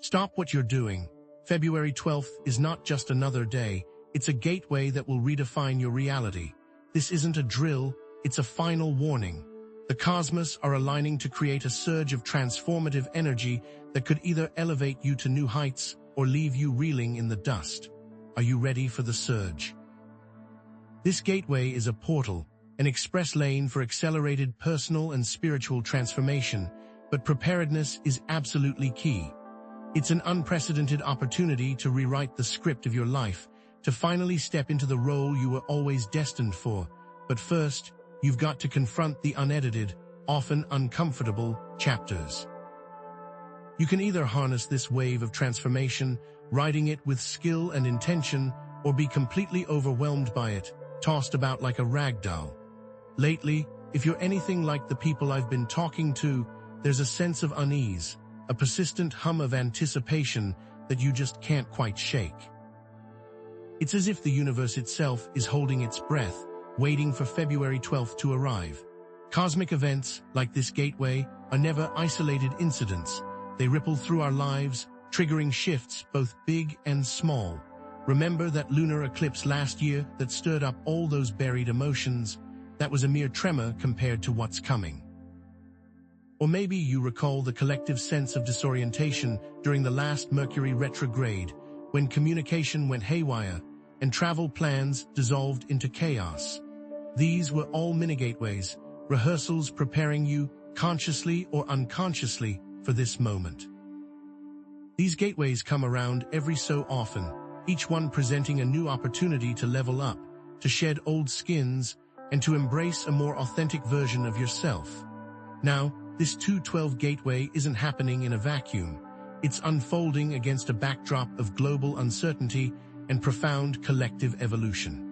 Stop what you're doing. February 12th is not just another day, it's a gateway that will redefine your reality. This isn't a drill, it's a final warning. The cosmos are aligning to create a surge of transformative energy that could either elevate you to new heights or leave you reeling in the dust. Are you ready for the surge? This gateway is a portal, an express lane for accelerated personal and spiritual transformation, but preparedness is absolutely key. It's an unprecedented opportunity to rewrite the script of your life, to finally step into the role you were always destined for. But first, you've got to confront the unedited, often uncomfortable, chapters. You can either harness this wave of transformation, riding it with skill and intention, or be completely overwhelmed by it, tossed about like a rag doll. Lately, if you're anything like the people I've been talking to, there's a sense of unease, a persistent hum of anticipation that you just can't quite shake. It's as if the universe itself is holding its breath, waiting for February 12th to arrive. Cosmic events, like this gateway, are never isolated incidents. They ripple through our lives, triggering shifts both big and small. Remember that lunar eclipse last year that stirred up all those buried emotions? That was a mere tremor compared to what's coming. Or maybe you recall the collective sense of disorientation during the last Mercury retrograde, when communication went haywire and travel plans dissolved into chaos. These were all mini-gateways, rehearsals preparing you, consciously or unconsciously, for this moment. These gateways come around every so often, each one presenting a new opportunity to level up, to shed old skins, and to embrace a more authentic version of yourself. Now, this 212 gateway isn't happening in a vacuum. It's unfolding against a backdrop of global uncertainty and profound collective evolution.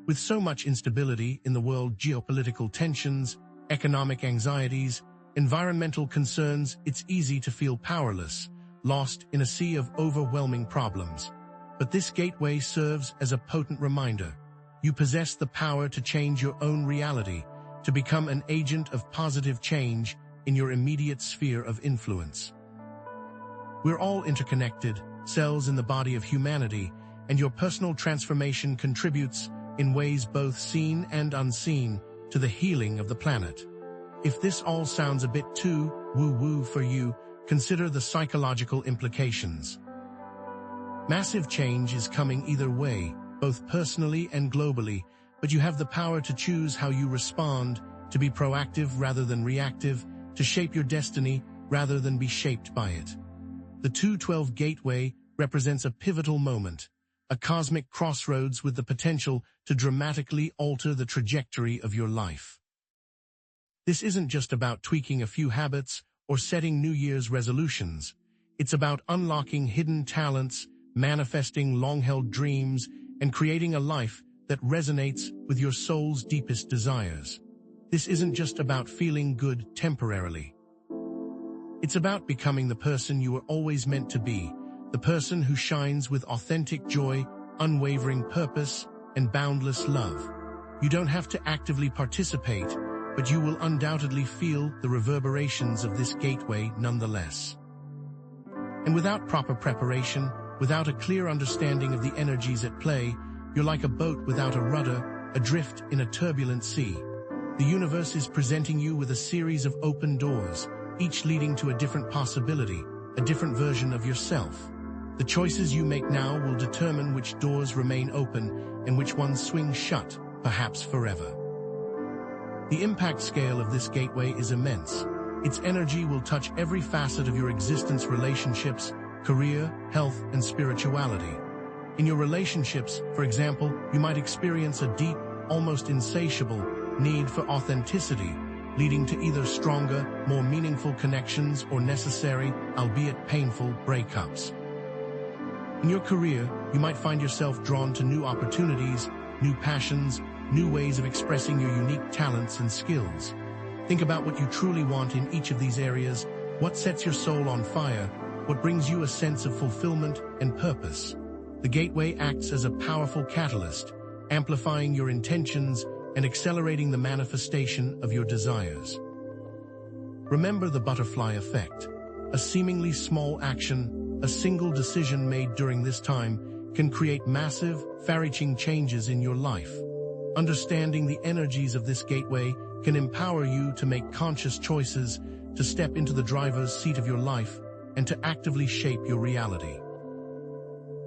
With so much instability in the world, geopolitical tensions, economic anxieties, environmental concerns, it's easy to feel powerless, lost in a sea of overwhelming problems. But this gateway serves as a potent reminder. You possess the power to change your own reality, to become an agent of positive change in your immediate sphere of influence. We're all interconnected, cells in the body of humanity, and your personal transformation contributes, in ways both seen and unseen, to the healing of the planet. If this all sounds a bit too woo-woo for you, consider the psychological implications. Massive change is coming either way, both personally and globally, but you have the power to choose how you respond, to be proactive rather than reactive, to shape your destiny rather than be shaped by it. The 212 gateway represents a pivotal moment, a cosmic crossroads with the potential to dramatically alter the trajectory of your life. This isn't just about tweaking a few habits or setting New Year's resolutions. It's about unlocking hidden talents, manifesting long-held dreams, and creating a life that resonates with your soul's deepest desires. This isn't just about feeling good temporarily. It's about becoming the person you were always meant to be, the person who shines with authentic joy, unwavering purpose, and boundless love. You don't have to actively participate, but you will undoubtedly feel the reverberations of this gateway nonetheless. And without proper preparation, without a clear understanding of the energies at play, you're like a boat without a rudder, adrift in a turbulent sea. The universe is presenting you with a series of open doors, each leading to a different possibility, a different version of yourself. The choices you make now will determine which doors remain open and which ones swing shut, perhaps forever. The impact scale of this gateway is immense. Its energy will touch every facet of your existence: relationships, career, health, and spirituality. In your relationships, for example, you might experience a deep, almost insatiable need for authenticity, leading to either stronger, more meaningful connections or necessary, albeit painful, breakups. In your career, you might find yourself drawn to new opportunities, new passions, new ways of expressing your unique talents and skills. Think about what you truly want in each of these areas. What sets your soul on fire? What brings you a sense of fulfillment and purpose? The gateway acts as a powerful catalyst, amplifying your intentions and accelerating the manifestation of your desires. Remember the butterfly effect. A seemingly small action, a single decision made during this time, can create massive, far-reaching changes in your life. Understanding the energies of this gateway can empower you to make conscious choices, to step into the driver's seat of your life, and to actively shape your reality.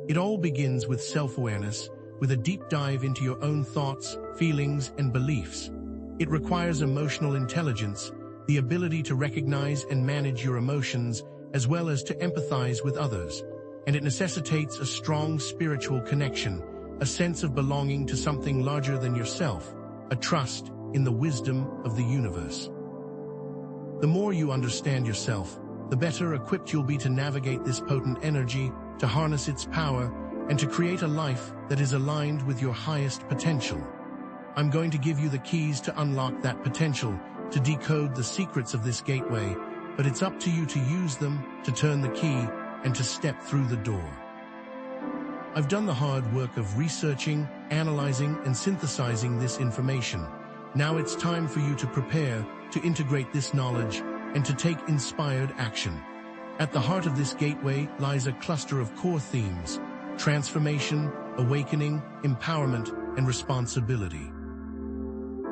It all begins with self-awareness, with a deep dive into your own thoughts, feelings, and beliefs. It requires emotional intelligence, the ability to recognize and manage your emotions, as well as to empathize with others. And it necessitates a strong spiritual connection, a sense of belonging to something larger than yourself, a trust in the wisdom of the universe. The more you understand yourself, the better equipped you'll be to navigate this potent energy, to harness its power, and to create a life that is aligned with your highest potential. I'm going to give you the keys to unlock that potential, to decode the secrets of this gateway, but it's up to you to use them, to turn the key, and to step through the door. I've done the hard work of researching, analyzing, and synthesizing this information. Now it's time for you to prepare, to integrate this knowledge, and to take inspired action. At the heart of this gateway lies a cluster of core themes: transformation, awakening, empowerment, and responsibility.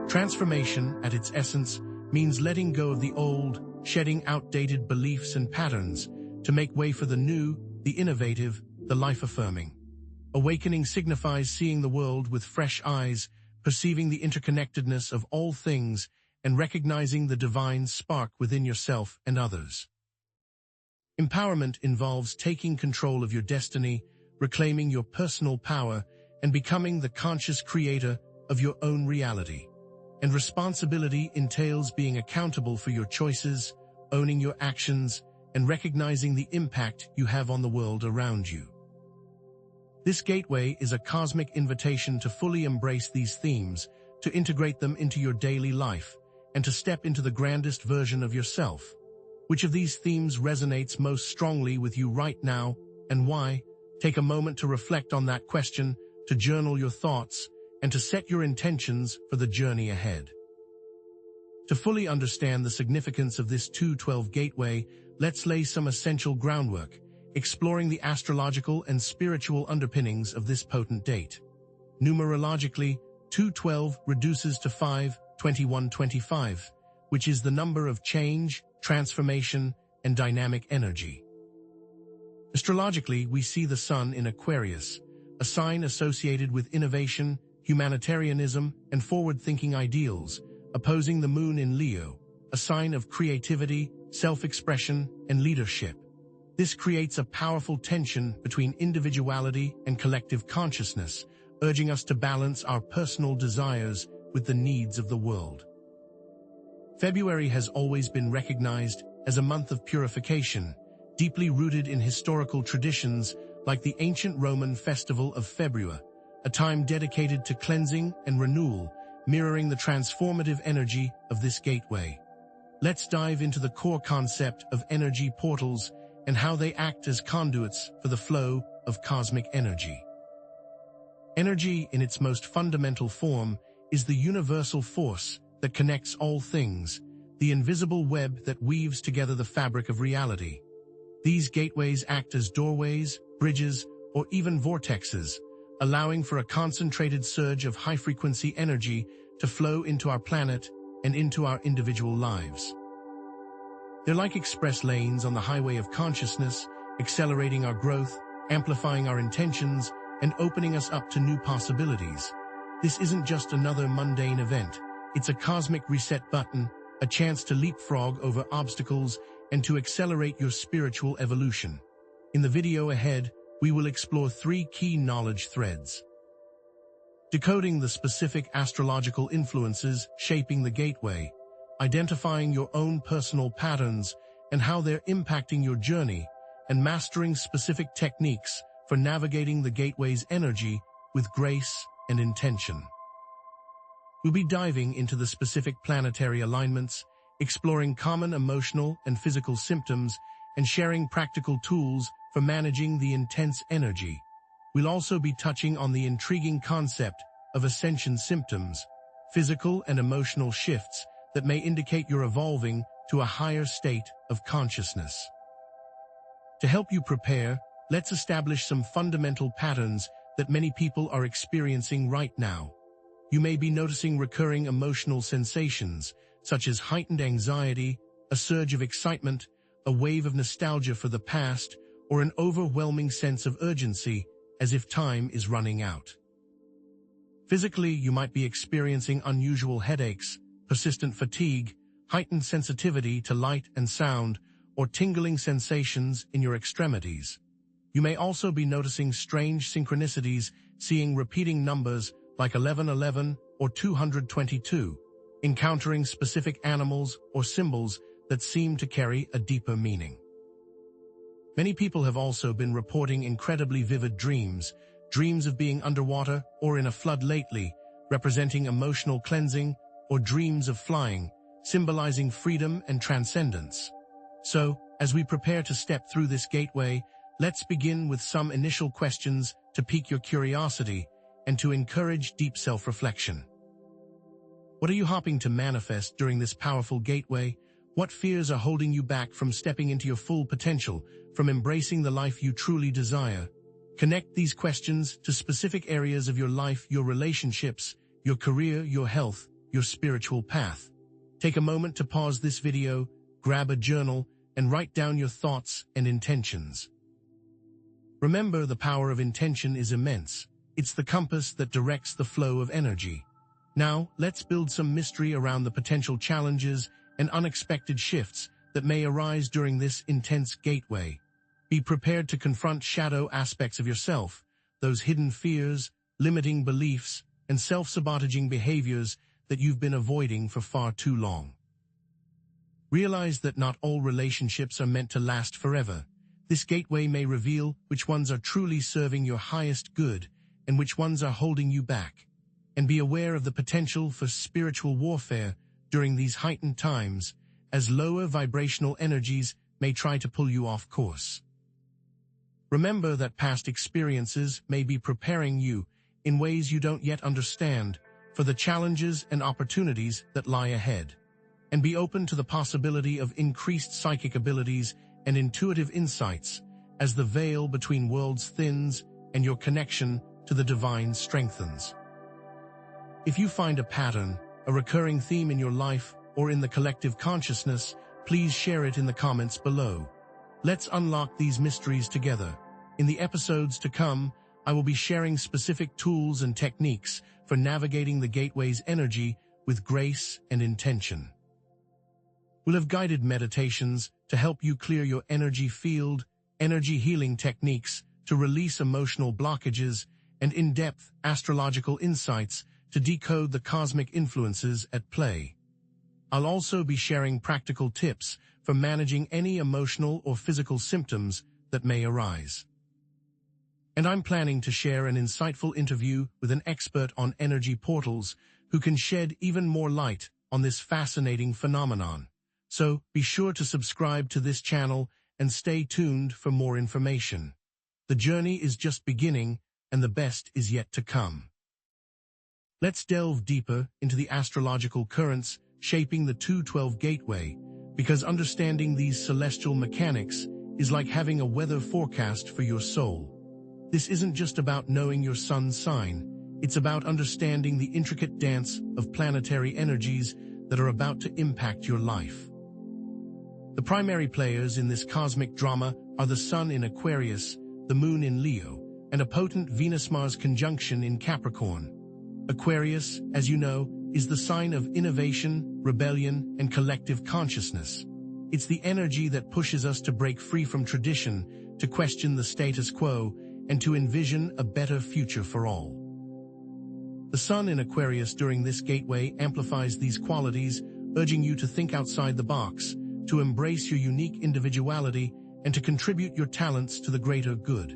Transformation, at its essence, means letting go of the old, shedding outdated beliefs and patterns, to make way for the new, the innovative, the life-affirming. Awakening signifies seeing the world with fresh eyes, perceiving the interconnectedness of all things, and recognizing the divine spark within yourself and others. Empowerment involves taking control of your destiny, reclaiming your personal power, and becoming the conscious creator of your own reality. And responsibility entails being accountable for your choices, owning your actions, and recognizing the impact you have on the world around you. This gateway is a cosmic invitation to fully embrace these themes, to integrate them into your daily life, and to step into the grandest version of yourself. Which of these themes resonates most strongly with you right now, and why? Take a moment to reflect on that question, to journal your thoughts, and to set your intentions for the journey ahead. To fully understand the significance of this 212 gateway, let's lay some essential groundwork, exploring the astrological and spiritual underpinnings of this potent date. Numerologically, 212 reduces to 5/21/25, which is the number of change, transformation, and dynamic energy. Astrologically, we see the Sun in Aquarius, a sign associated with innovation, humanitarianism, and forward-thinking ideals, opposing the Moon in Leo, a sign of creativity, self-expression, and leadership. This creates a powerful tension between individuality and collective consciousness, urging us to balance our personal desires with the needs of the world. February has always been recognized as a month of purification, deeply rooted in historical traditions like the ancient Roman festival of February, a time dedicated to cleansing and renewal, mirroring the transformative energy of this gateway. Let's dive into the core concept of energy portals and how they act as conduits for the flow of cosmic energy. Energy, in its most fundamental form, is the universal force that connects all things, the invisible web that weaves together the fabric of reality. These gateways act as doorways, bridges, or even vortexes, allowing for a concentrated surge of high-frequency energy to flow into our planet and into our individual lives. They're like express lanes on the highway of consciousness, accelerating our growth, amplifying our intentions, and opening us up to new possibilities. This isn't just another mundane event. It's a cosmic reset button, a chance to leapfrog over obstacles and to accelerate your spiritual evolution. In the video ahead, we will explore 3 key knowledge threads. Decoding the specific astrological influences shaping the gateway, identifying your own personal patterns and how they're impacting your journey, and mastering specific techniques for navigating the gateway's energy with grace and intention. We'll be diving into the specific planetary alignments, exploring common emotional and physical symptoms, and sharing practical tools for managing the intense energy. We'll also be touching on the intriguing concept of ascension symptoms, physical and emotional shifts that may indicate you're evolving to a higher state of consciousness. To help you prepare, let's establish some fundamental patterns that many people are experiencing right now. You may be noticing recurring emotional sensations, such as heightened anxiety, a surge of excitement, a wave of nostalgia for the past, or an overwhelming sense of urgency, as if time is running out. Physically, you might be experiencing unusual headaches, persistent fatigue, heightened sensitivity to light and sound, or tingling sensations in your extremities. You may also be noticing strange synchronicities, seeing repeating numbers like 1111 or 222, encountering specific animals or symbols that seem to carry a deeper meaning. Many people have also been reporting incredibly vivid dreams of being underwater or in a flood lately, representing emotional cleansing, or dreams of flying, symbolizing freedom and transcendence. So, as we prepare to step through this gateway, let's begin with some initial questions to pique your curiosity and to encourage deep self-reflection. What are you hoping to manifest during this powerful gateway? What fears are holding you back from stepping into your full potential, from embracing the life you truly desire? Connect these questions to specific areas of your life, your relationships, your career, your health, your spiritual path. Take a moment to pause this video, grab a journal, and write down your thoughts and intentions. Remember, the power of intention is immense. It's the compass that directs the flow of energy. Now, let's build some mystery around the potential challenges and unexpected shifts that may arise during this intense gateway. Be prepared to confront shadow aspects of yourself, those hidden fears, limiting beliefs, and self-sabotaging behaviors that you've been avoiding for far too long. Realize that not all relationships are meant to last forever. This gateway may reveal which ones are truly serving your highest good and which ones are holding you back. And be aware of the potential for spiritual warfare during these heightened times, as lower vibrational energies may try to pull you off course. Remember that past experiences may be preparing you, in ways you don't yet understand, for the challenges and opportunities that lie ahead. And be open to the possibility of increased psychic abilities and intuitive insights as the veil between worlds thins and your connection to the divine strengthens. If you find a pattern, a recurring theme in your life or in the collective consciousness, please share it in the comments below. Let's unlock these mysteries together. In the episodes to come, I will be sharing specific tools and techniques for navigating the gateway's energy with grace and intention. We'll have guided meditations to help you clear your energy field, energy healing techniques to release emotional blockages, and in-depth astrological insights to decode the cosmic influences at play. I'll also be sharing practical tips for managing any emotional or physical symptoms that may arise. And I'm planning to share an insightful interview with an expert on energy portals who can shed even more light on this fascinating phenomenon. So be sure to subscribe to this channel and stay tuned for more information. The journey is just beginning, and the best is yet to come. Let's delve deeper into the astrological currents shaping the 212 gateway, because understanding these celestial mechanics is like having a weather forecast for your soul. This isn't just about knowing your sun sign, it's about understanding the intricate dance of planetary energies that are about to impact your life. The primary players in this cosmic drama are the Sun in Aquarius, the Moon in Leo, and a potent Venus-Mars conjunction in Capricorn. Aquarius, as you know, is the sign of innovation, rebellion, and collective consciousness. It's the energy that pushes us to break free from tradition, to question the status quo, and to envision a better future for all. The Sun in Aquarius during this gateway amplifies these qualities, urging you to think outside the box, to embrace your unique individuality, and to contribute your talents to the greater good.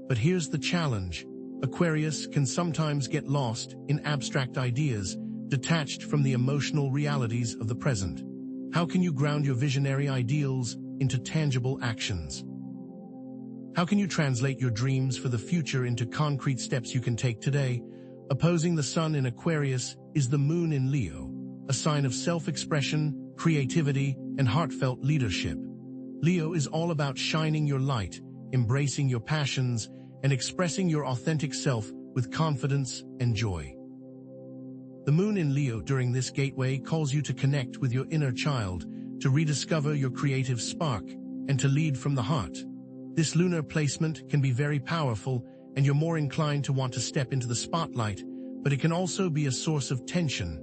But here's the challenge. Aquarius can sometimes get lost in abstract ideas, detached from the emotional realities of the present. How can you ground your visionary ideals into tangible actions? How can you translate your dreams for the future into concrete steps you can take today? Opposing the Sun in Aquarius is the Moon in Leo, a sign of self-expression, creativity, and heartfelt leadership. Leo is all about shining your light, embracing your passions, and expressing your authentic self with confidence and joy. The moon in Leo during this gateway calls you to connect with your inner child, to rediscover your creative spark, and to lead from the heart. This lunar placement can be very powerful, and you're more inclined to want to step into the spotlight, but it can also be a source of tension.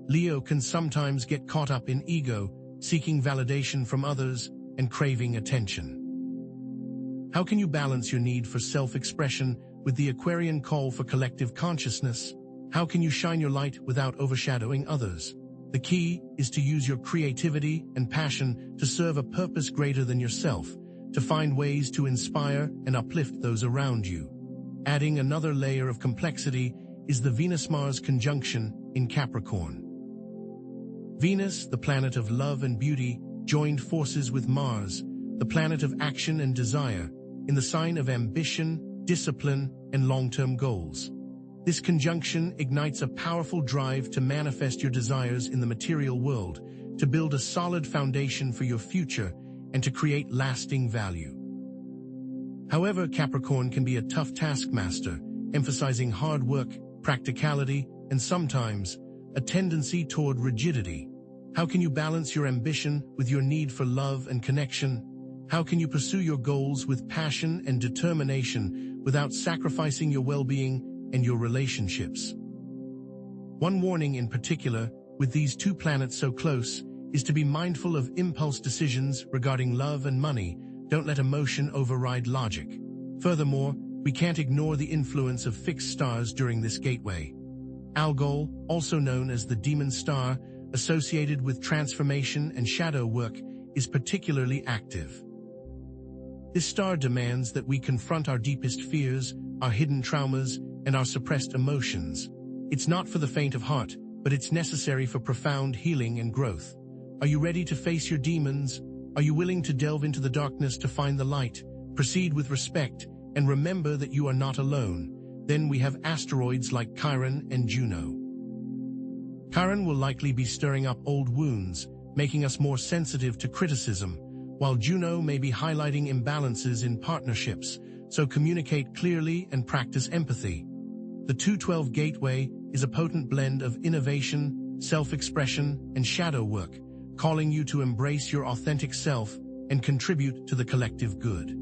Leo can sometimes get caught up in ego, seeking validation from others, and craving attention. How can you balance your need for self-expression with the Aquarian call for collective consciousness? How can you shine your light without overshadowing others? The key is to use your creativity and passion to serve a purpose greater than yourself, to find ways to inspire and uplift those around you. Adding another layer of complexity is the Venus-Mars conjunction in Capricorn. Venus, the planet of love and beauty, joined forces with Mars, the planet of action and desire, in the sign of ambition, discipline, and long-term goals. This conjunction ignites a powerful drive to manifest your desires in the material world, to build a solid foundation for your future, and to create lasting value. However, Capricorn can be a tough taskmaster, emphasizing hard work, practicality, and sometimes a tendency toward rigidity. How can you balance your ambition with your need for love and connection? How can you pursue your goals with passion and determination without sacrificing your well-being and your relationships? One warning in particular, with these two planets so close, is to be mindful of impulse decisions regarding love and money. Don't let emotion override logic. Furthermore, we can't ignore the influence of fixed stars during this gateway. Algol, also known as the demon star, associated with transformation and shadow work, is particularly active. This star demands that we confront our deepest fears, our hidden traumas, and our suppressed emotions. It's not for the faint of heart, but it's necessary for profound healing and growth. Are you ready to face your demons? Are you willing to delve into the darkness to find the light? Proceed with respect, and remember that you are not alone. Then we have asteroids like Chiron and Juno. Chiron will likely be stirring up old wounds, making us more sensitive to criticism, while Juno may be highlighting imbalances in partnerships, so communicate clearly and practice empathy. The 212 Gateway is a potent blend of innovation, self-expression, and shadow work, calling you to embrace your authentic self and contribute to the collective good.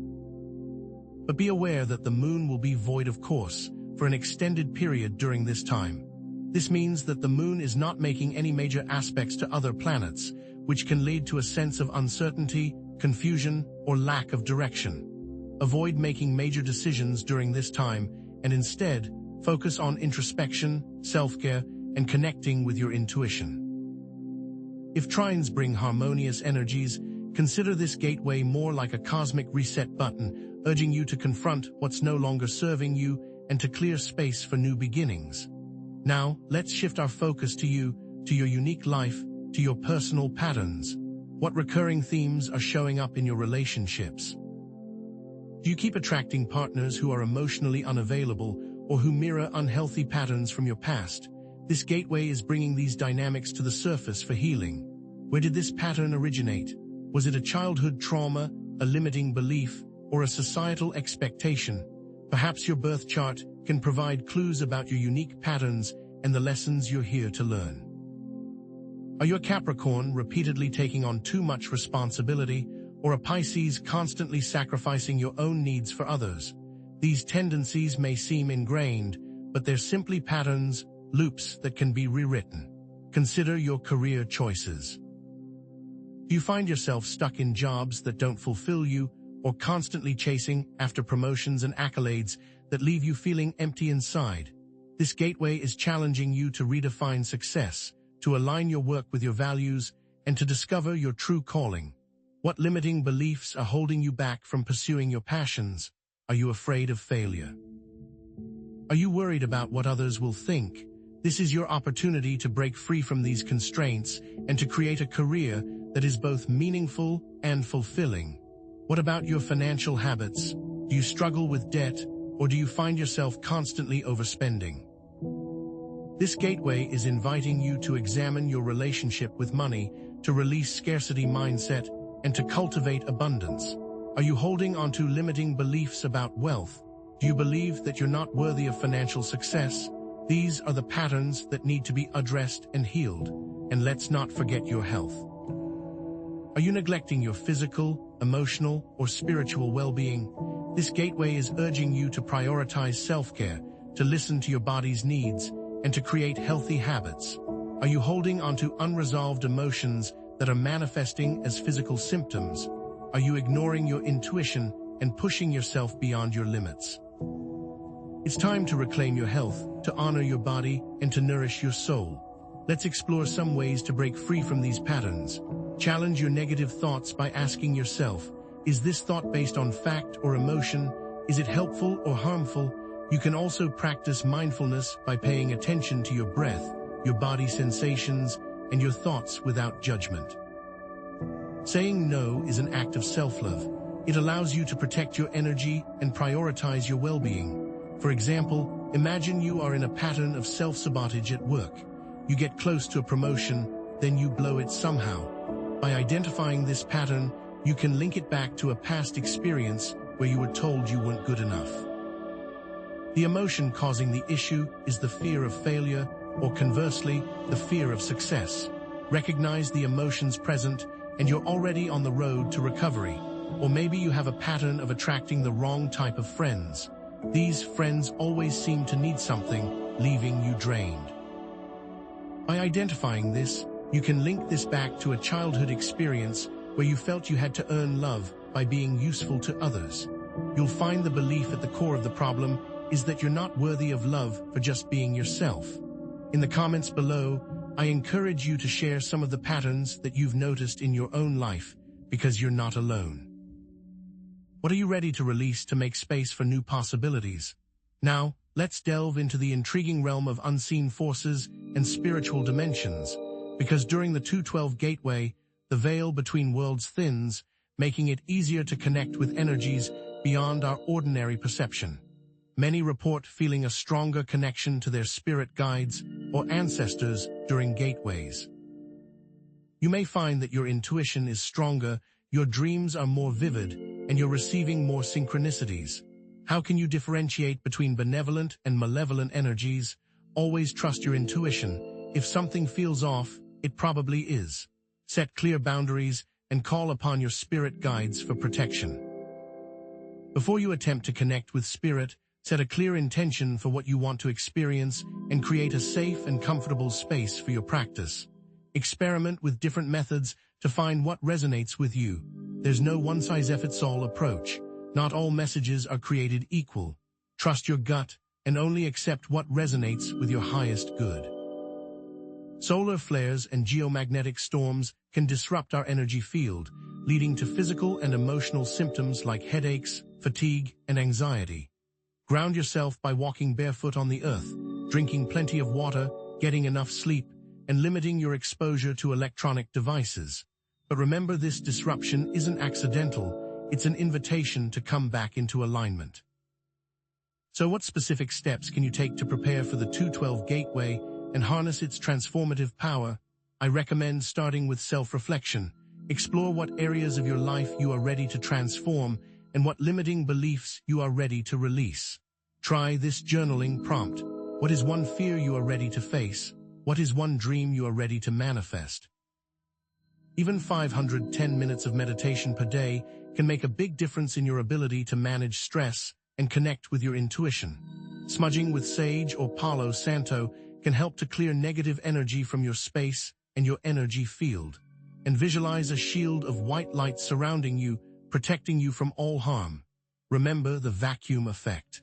But be aware that the moon will be void of course for an extended period during this time. This means that the moon is not making any major aspects to other planets, which can lead to a sense of uncertainty, confusion, or lack of direction. Avoid making major decisions during this time and instead focus on introspection, self-care, and connecting with your intuition. If trines bring harmonious energies, consider this gateway more like a cosmic reset button, urging you to confront what's no longer serving you and to clear space for new beginnings. Now, let's shift our focus to you, to your unique life, to your personal patterns. What recurring themes are showing up in your relationships? Do you keep attracting partners who are emotionally unavailable or who mirror unhealthy patterns from your past? This gateway is bringing these dynamics to the surface for healing. Where did this pattern originate? Was it a childhood trauma, a limiting belief, or a societal expectation? Perhaps your birth chart can provide clues about your unique patterns and the lessons you're here to learn. Are you a Capricorn repeatedly taking on too much responsibility, or a Pisces constantly sacrificing your own needs for others? These tendencies may seem ingrained, but they're simply patterns, loops that can be rewritten. Consider your career choices. Do you find yourself stuck in jobs that don't fulfill you, or constantly chasing after promotions and accolades that leave you feeling empty inside? This gateway is challenging you to redefine success, to align your work with your values, and to discover your true calling. What limiting beliefs are holding you back from pursuing your passions? Are you afraid of failure? Are you worried about what others will think? This is your opportunity to break free from these constraints and to create a career that is both meaningful and fulfilling. What about your financial habits? Do you struggle with debt, or do you find yourself constantly overspending? This gateway is inviting you to examine your relationship with money, to release scarcity mindset, and to cultivate abundance. Are you holding on to limiting beliefs about wealth? Do you believe that you're not worthy of financial success? These are the patterns that need to be addressed and healed. And let's not forget your health. Are you neglecting your physical, emotional, or spiritual well-being? This gateway is urging you to prioritize self-care, to listen to your body's needs, and to create healthy habits. Are you holding onto unresolved emotions that are manifesting as physical symptoms? Are you ignoring your intuition and pushing yourself beyond your limits? It's time to reclaim your health, to honor your body, and to nourish your soul. Let's explore some ways to break free from these patterns. Challenge your negative thoughts by asking yourself, is this thought based on fact or emotion? Is it helpful or harmful? You can also practice mindfulness by paying attention to your breath, your body sensations, and your thoughts without judgment. Saying no is an act of self-love. It allows you to protect your energy and prioritize your well-being. For example, imagine you are in a pattern of self-sabotage at work. You get close to a promotion, then you blow it somehow. By identifying this pattern, you can link it back to a past experience where you were told you weren't good enough. The emotion causing the issue is the fear of failure, or conversely, the fear of success. Recognize the emotions present, and you're already on the road to recovery. Or maybe you have a pattern of attracting the wrong type of friends. These friends always seem to need something, leaving you drained. By identifying this, you can link this back to a childhood experience where you felt you had to earn love by being useful to others. You'll find the belief at the core of the problem is that you're not worthy of love for just being yourself. In the comments below, I encourage you to share some of the patterns that you've noticed in your own life, because you're not alone. What are you ready to release to make space for new possibilities? Now, let's delve into the intriguing realm of unseen forces and spiritual dimensions, because during the 212 gateway, the veil between worlds thins, making it easier to connect with energies beyond our ordinary perception. Many report feeling a stronger connection to their spirit guides or ancestors during gateways. You may find that your intuition is stronger, your dreams are more vivid, and you're receiving more synchronicities. How can you differentiate between benevolent and malevolent energies? Always trust your intuition. If something feels off, it probably is. Set clear boundaries and call upon your spirit guides for protection. Before you attempt to connect with spirit, set a clear intention for what you want to experience and create a safe and comfortable space for your practice. Experiment with different methods to find what resonates with you. There's no one-size-fits-all approach. Not all messages are created equal. Trust your gut and only accept what resonates with your highest good. Solar flares and geomagnetic storms can disrupt our energy field, leading to physical and emotional symptoms like headaches, fatigue, and anxiety. Ground yourself by walking barefoot on the earth, drinking plenty of water, getting enough sleep, and limiting your exposure to electronic devices. But remember, this disruption isn't accidental, it's an invitation to come back into alignment. So what specific steps can you take to prepare for the 212 gateway and harness its transformative power? I recommend starting with self-reflection. Explore what areas of your life you are ready to transform and what limiting beliefs you are ready to release. Try this journaling prompt. What is one fear you are ready to face? What is one dream you are ready to manifest? Even 510 minutes of meditation per day can make a big difference in your ability to manage stress and connect with your intuition. Smudging with sage or Palo Santo can help to clear negative energy from your space and your energy field. And visualize a shield of white light surrounding you, protecting you from all harm. Remember the vacuum effect.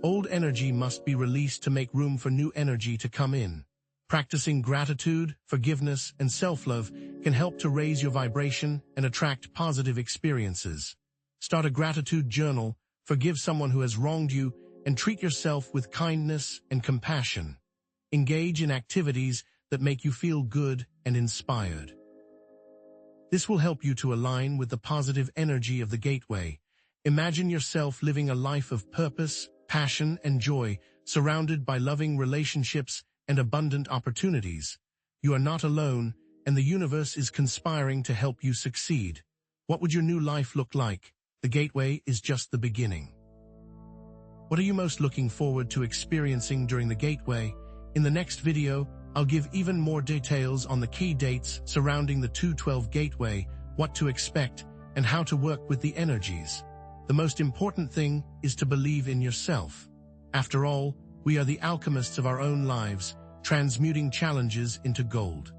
Old energy must be released to make room for new energy to come in. Practicing gratitude, forgiveness, and self-love can help to raise your vibration and attract positive experiences. Start a gratitude journal, forgive someone who has wronged you, and treat yourself with kindness and compassion. Engage in activities that make you feel good and inspired. This will help you to align with the positive energy of the gateway. Imagine yourself living a life of purpose, passion, and joy, surrounded by loving relationships and abundant opportunities. You are not alone, and the universe is conspiring to help you succeed. What would your new life look like? The gateway is just the beginning. What are you most looking forward to experiencing during the gateway? In the next video, I'll give even more details on the key dates surrounding the 212 gateway, what to expect, and how to work with the energies. The most important thing is to believe in yourself. After all, we are the alchemists of our own lives, transmuting challenges into gold.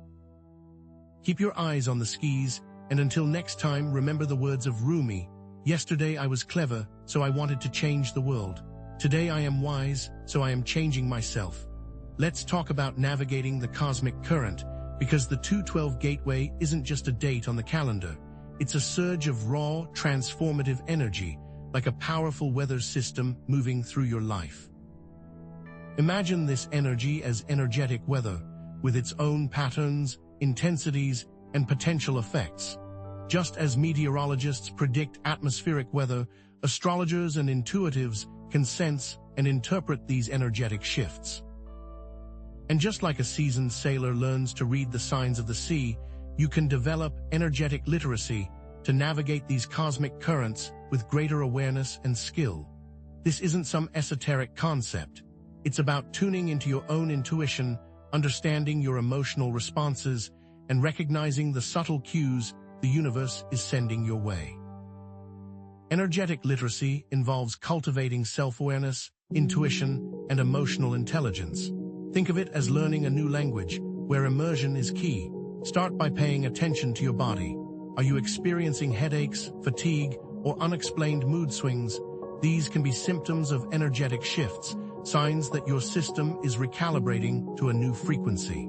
Keep your eyes on the skis, and until next time, remember the words of Rumi. Yesterday I was clever, so I wanted to change the world. Today I am wise, so I am changing myself. Let's talk about navigating the cosmic current, because the 212 gateway isn't just a date on the calendar. It's a surge of raw, transformative energy, like a powerful weather system moving through your life. Imagine this energy as energetic weather, with its own patterns, intensities, and potential effects. Just as meteorologists predict atmospheric weather, astrologers and intuitives can sense and interpret these energetic shifts. And just like a seasoned sailor learns to read the signs of the sea, you can develop energetic literacy to navigate these cosmic currents with greater awareness and skill. This isn't some esoteric concept. It's about tuning into your own intuition, understanding your emotional responses, and recognizing the subtle cues the universe is sending your way. Energetic literacy involves cultivating self-awareness, intuition, and emotional intelligence. Think of it as learning a new language, where immersion is key. Start by paying attention to your body. Are you experiencing headaches, fatigue, or unexplained mood swings? These can be symptoms of energetic shifts, signs that your system is recalibrating to a new frequency.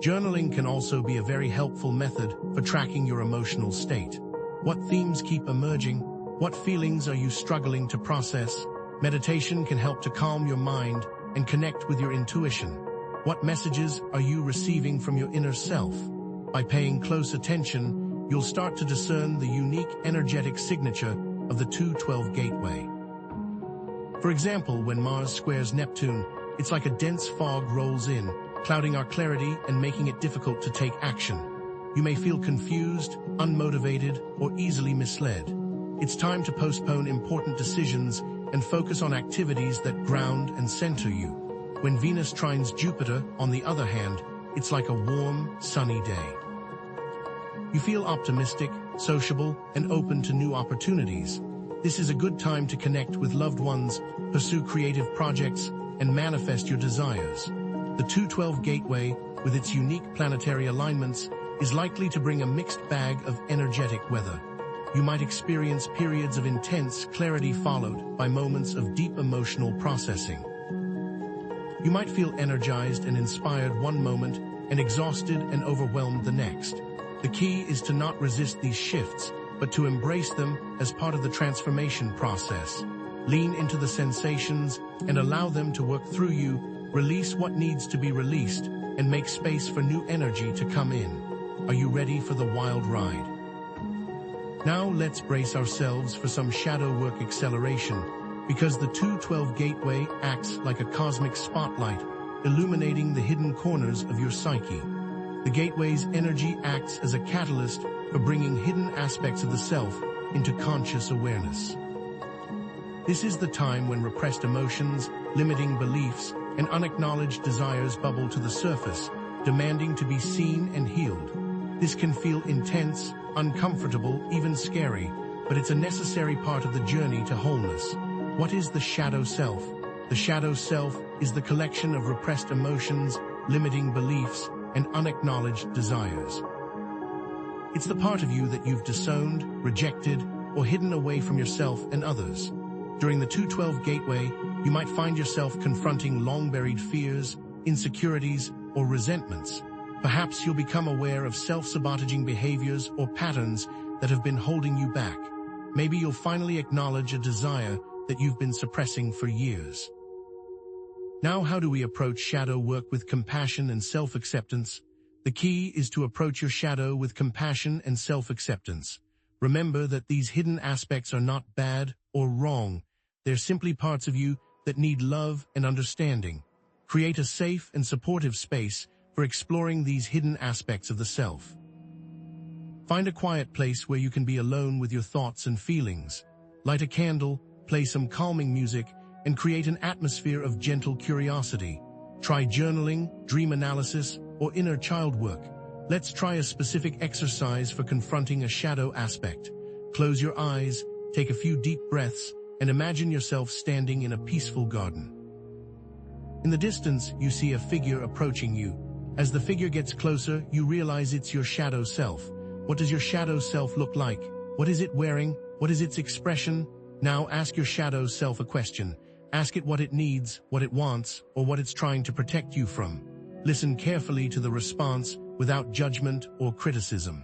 Journaling can also be a very helpful method for tracking your emotional state. What themes keep emerging? What feelings are you struggling to process? Meditation can help to calm your mind and connect with your intuition. What messages are you receiving from your inner self? By paying close attention, you'll start to discern the unique energetic signature of the 212 gateway. For example, when Mars squares Neptune, it's like a dense fog rolls in, clouding our clarity and making it difficult to take action. You may feel confused, unmotivated, or easily misled. It's time to postpone important decisions and focus on activities that ground and center you. When Venus trines Jupiter, on the other hand, it's like a warm, sunny day. You feel optimistic, sociable, and open to new opportunities. This is a good time to connect with loved ones, pursue creative projects, and manifest your desires. The 212 gateway, with its unique planetary alignments, is likely to bring a mixed bag of energetic weather. You might experience periods of intense clarity followed by moments of deep emotional processing. You might feel energized and inspired one moment and exhausted and overwhelmed the next. The key is to not resist these shifts, but to embrace them as part of the transformation process. Lean into the sensations and allow them to work through you, release what needs to be released, and make space for new energy to come in. Are you ready for the wild ride? Now let's brace ourselves for some shadow work acceleration, because the 212 gateway acts like a cosmic spotlight, illuminating the hidden corners of your psyche. The gateway's energy acts as a catalyst for bringing hidden aspects of the self into conscious awareness. This is the time when repressed emotions, limiting beliefs, and unacknowledged desires bubble to the surface, demanding to be seen and healed. This can feel intense, uncomfortable, even scary, but it's a necessary part of the journey to wholeness. What is the shadow self? The shadow self is the collection of repressed emotions, limiting beliefs, and unacknowledged desires. It's the part of you that you've disowned, rejected, or hidden away from yourself and others. During the 212 gateway, you might find yourself confronting long-buried fears, insecurities, or resentments. Perhaps you'll become aware of self-sabotaging behaviors or patterns that have been holding you back. Maybe you'll finally acknowledge a desire that you've been suppressing for years. Now, how do we approach shadow work with compassion and self-acceptance? The key is to approach your shadow with compassion and self-acceptance. Remember that these hidden aspects are not bad or wrong. They're simply parts of you that need love and understanding. Create a safe and supportive space for exploring these hidden aspects of the self. Find a quiet place where you can be alone with your thoughts and feelings. Light a candle, play some calming music, and create an atmosphere of gentle curiosity. Try journaling, dream analysis, or inner child work. Let's try a specific exercise for confronting a shadow aspect. Close your eyes, take a few deep breaths, and imagine yourself standing in a peaceful garden. In the distance, you see a figure approaching you. As the figure gets closer, you realize it's your shadow self. What does your shadow self look like? What is it wearing? What is its expression? Now ask your shadow self a question. Ask it what it needs, what it wants, or what it's trying to protect you from. Listen carefully to the response without judgment or criticism.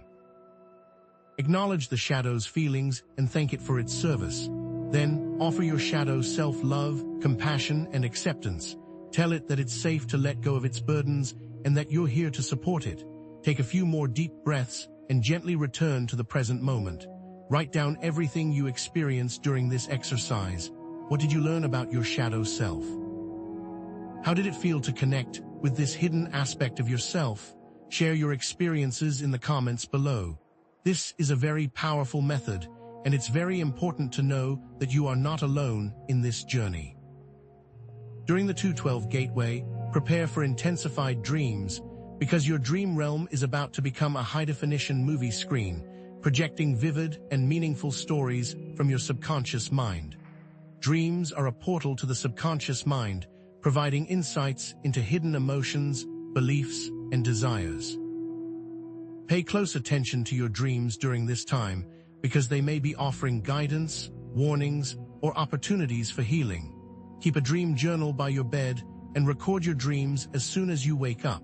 Acknowledge the shadow's feelings and thank it for its service. Then, offer your shadow self love, compassion, and acceptance. Tell it that it's safe to let go of its burdens and that you're here to support it. Take a few more deep breaths and gently return to the present moment. Write down everything you experienced during this exercise. What did you learn about your shadow self? How did it feel to connect with this hidden aspect of yourself? Share your experiences in the comments below. This is a very powerful method, and it's very important to know that you are not alone in this journey. During the 212 Gateway, prepare for intensified dreams, because your dream realm is about to become a high-definition movie screen, projecting vivid and meaningful stories from your subconscious mind. Dreams are a portal to the subconscious mind, providing insights into hidden emotions, beliefs, and desires. Pay close attention to your dreams during this time, because they may be offering guidance, warnings, or opportunities for healing. Keep a dream journal by your bed and record your dreams as soon as you wake up.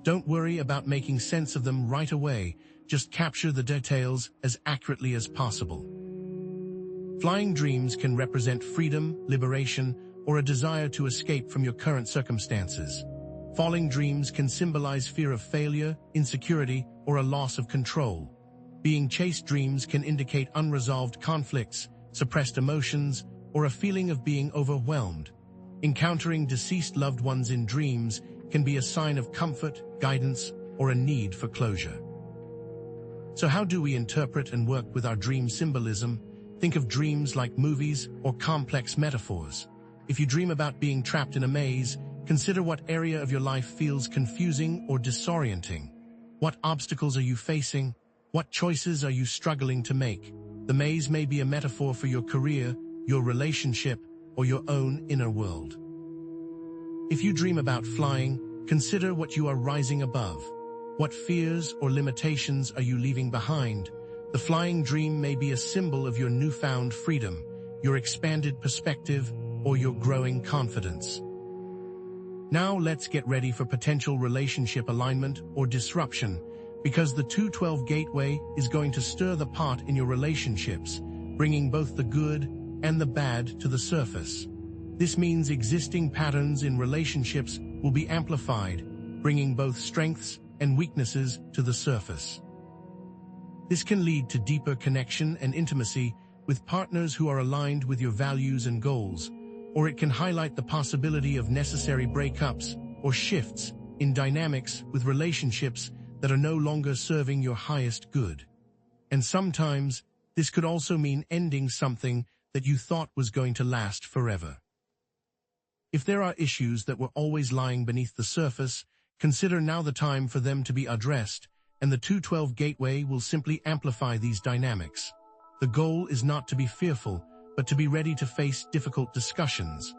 Don't worry about making sense of them right away, just capture the details as accurately as possible. Flying dreams can represent freedom, liberation, or a desire to escape from your current circumstances. Falling dreams can symbolize fear of failure, insecurity, or a loss of control. Being chased dreams can indicate unresolved conflicts, suppressed emotions, or a feeling of being overwhelmed. Encountering deceased loved ones in dreams can be a sign of comfort, guidance, or a need for closure. So how do we interpret and work with our dream symbolism? Think of dreams like movies or complex metaphors. If you dream about being trapped in a maze, consider what area of your life feels confusing or disorienting. What obstacles are you facing? What choices are you struggling to make? The maze may be a metaphor for your career, your relationship, or your own inner world. If you dream about flying, consider what you are rising above. What fears or limitations are you leaving behind? The flying dream may be a symbol of your newfound freedom, your expanded perspective, or your growing confidence. Now let's get ready for potential relationship alignment or disruption, because the 212 Gateway is going to stir the pot in your relationships, bringing both the good and the bad to the surface. This means existing patterns in relationships will be amplified, bringing both strengths and weaknesses to the surface. This can lead to deeper connection and intimacy with partners who are aligned with your values and goals, or it can highlight the possibility of necessary breakups or shifts in dynamics with relationships that are no longer serving your highest good. And sometimes, this could also mean ending something that you thought was going to last forever. If there are issues that were always lying beneath the surface, consider now the time for them to be addressed, and the 212 Gateway will simply amplify these dynamics. The goal is not to be fearful, but to be ready to face difficult discussions.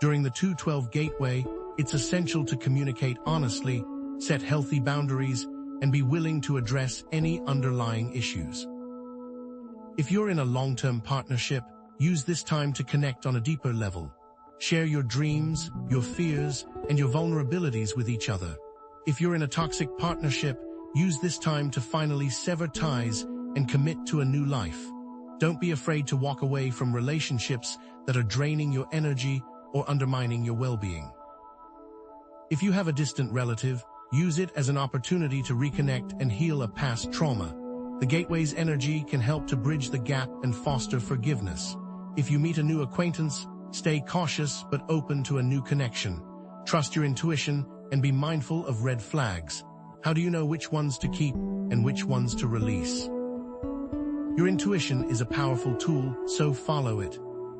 During the 212 Gateway, it's essential to communicate honestly, set healthy boundaries, and be willing to address any underlying issues. If you're in a long-term partnership, use this time to connect on a deeper level. Share your dreams, your fears, and your vulnerabilities with each other. If you're in a toxic partnership, use this time to finally sever ties and commit to a new life. Don't be afraid to walk away from relationships that are draining your energy or undermining your well-being. If you have a distant relative, use it as an opportunity to reconnect and heal a past trauma. The Gateway's energy can help to bridge the gap and foster forgiveness. If you meet a new acquaintance, stay cautious but open to a new connection. Trust your intuition and be mindful of red flags. How do you know which ones to keep and which ones to release? Your intuition is a powerful tool, so follow it.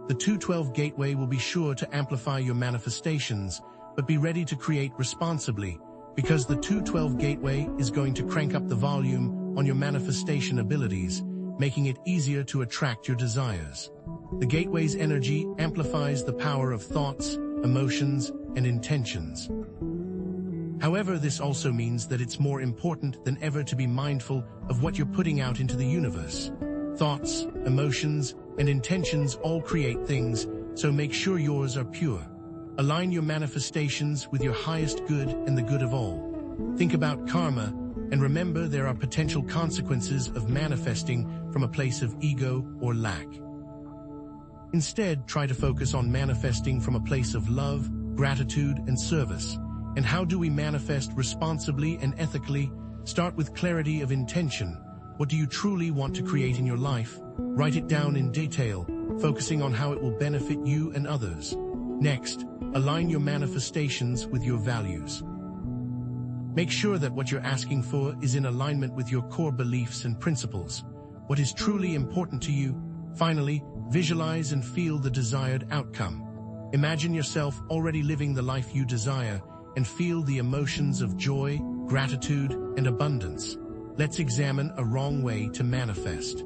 The 212 Gateway will be sure to amplify your manifestations, but be ready to create responsibly, because the 212 Gateway is going to crank up the volume on your manifestation abilities, making it easier to attract your desires. The Gateway's energy amplifies the power of thoughts, emotions, and intentions. However, this also means that it's more important than ever to be mindful of what you're putting out into the universe. Thoughts, emotions, and intentions all create things, so make sure yours are pure. Align your manifestations with your highest good and the good of all. Think about karma, and remember there are potential consequences of manifesting from a place of ego or lack. Instead, try to focus on manifesting from a place of love, gratitude, and service. And how do we manifest responsibly and ethically? Start with clarity of intention. What do you truly want to create in your life? Write it down in detail, focusing on how it will benefit you and others. Next, align your manifestations with your values. Make sure that what you're asking for is in alignment with your core beliefs and principles. What is truly important to you? Finally, visualize and feel the desired outcome. Imagine yourself already living the life you desire and feel the emotions of joy, gratitude, and abundance. Let's examine a wrong way to manifest.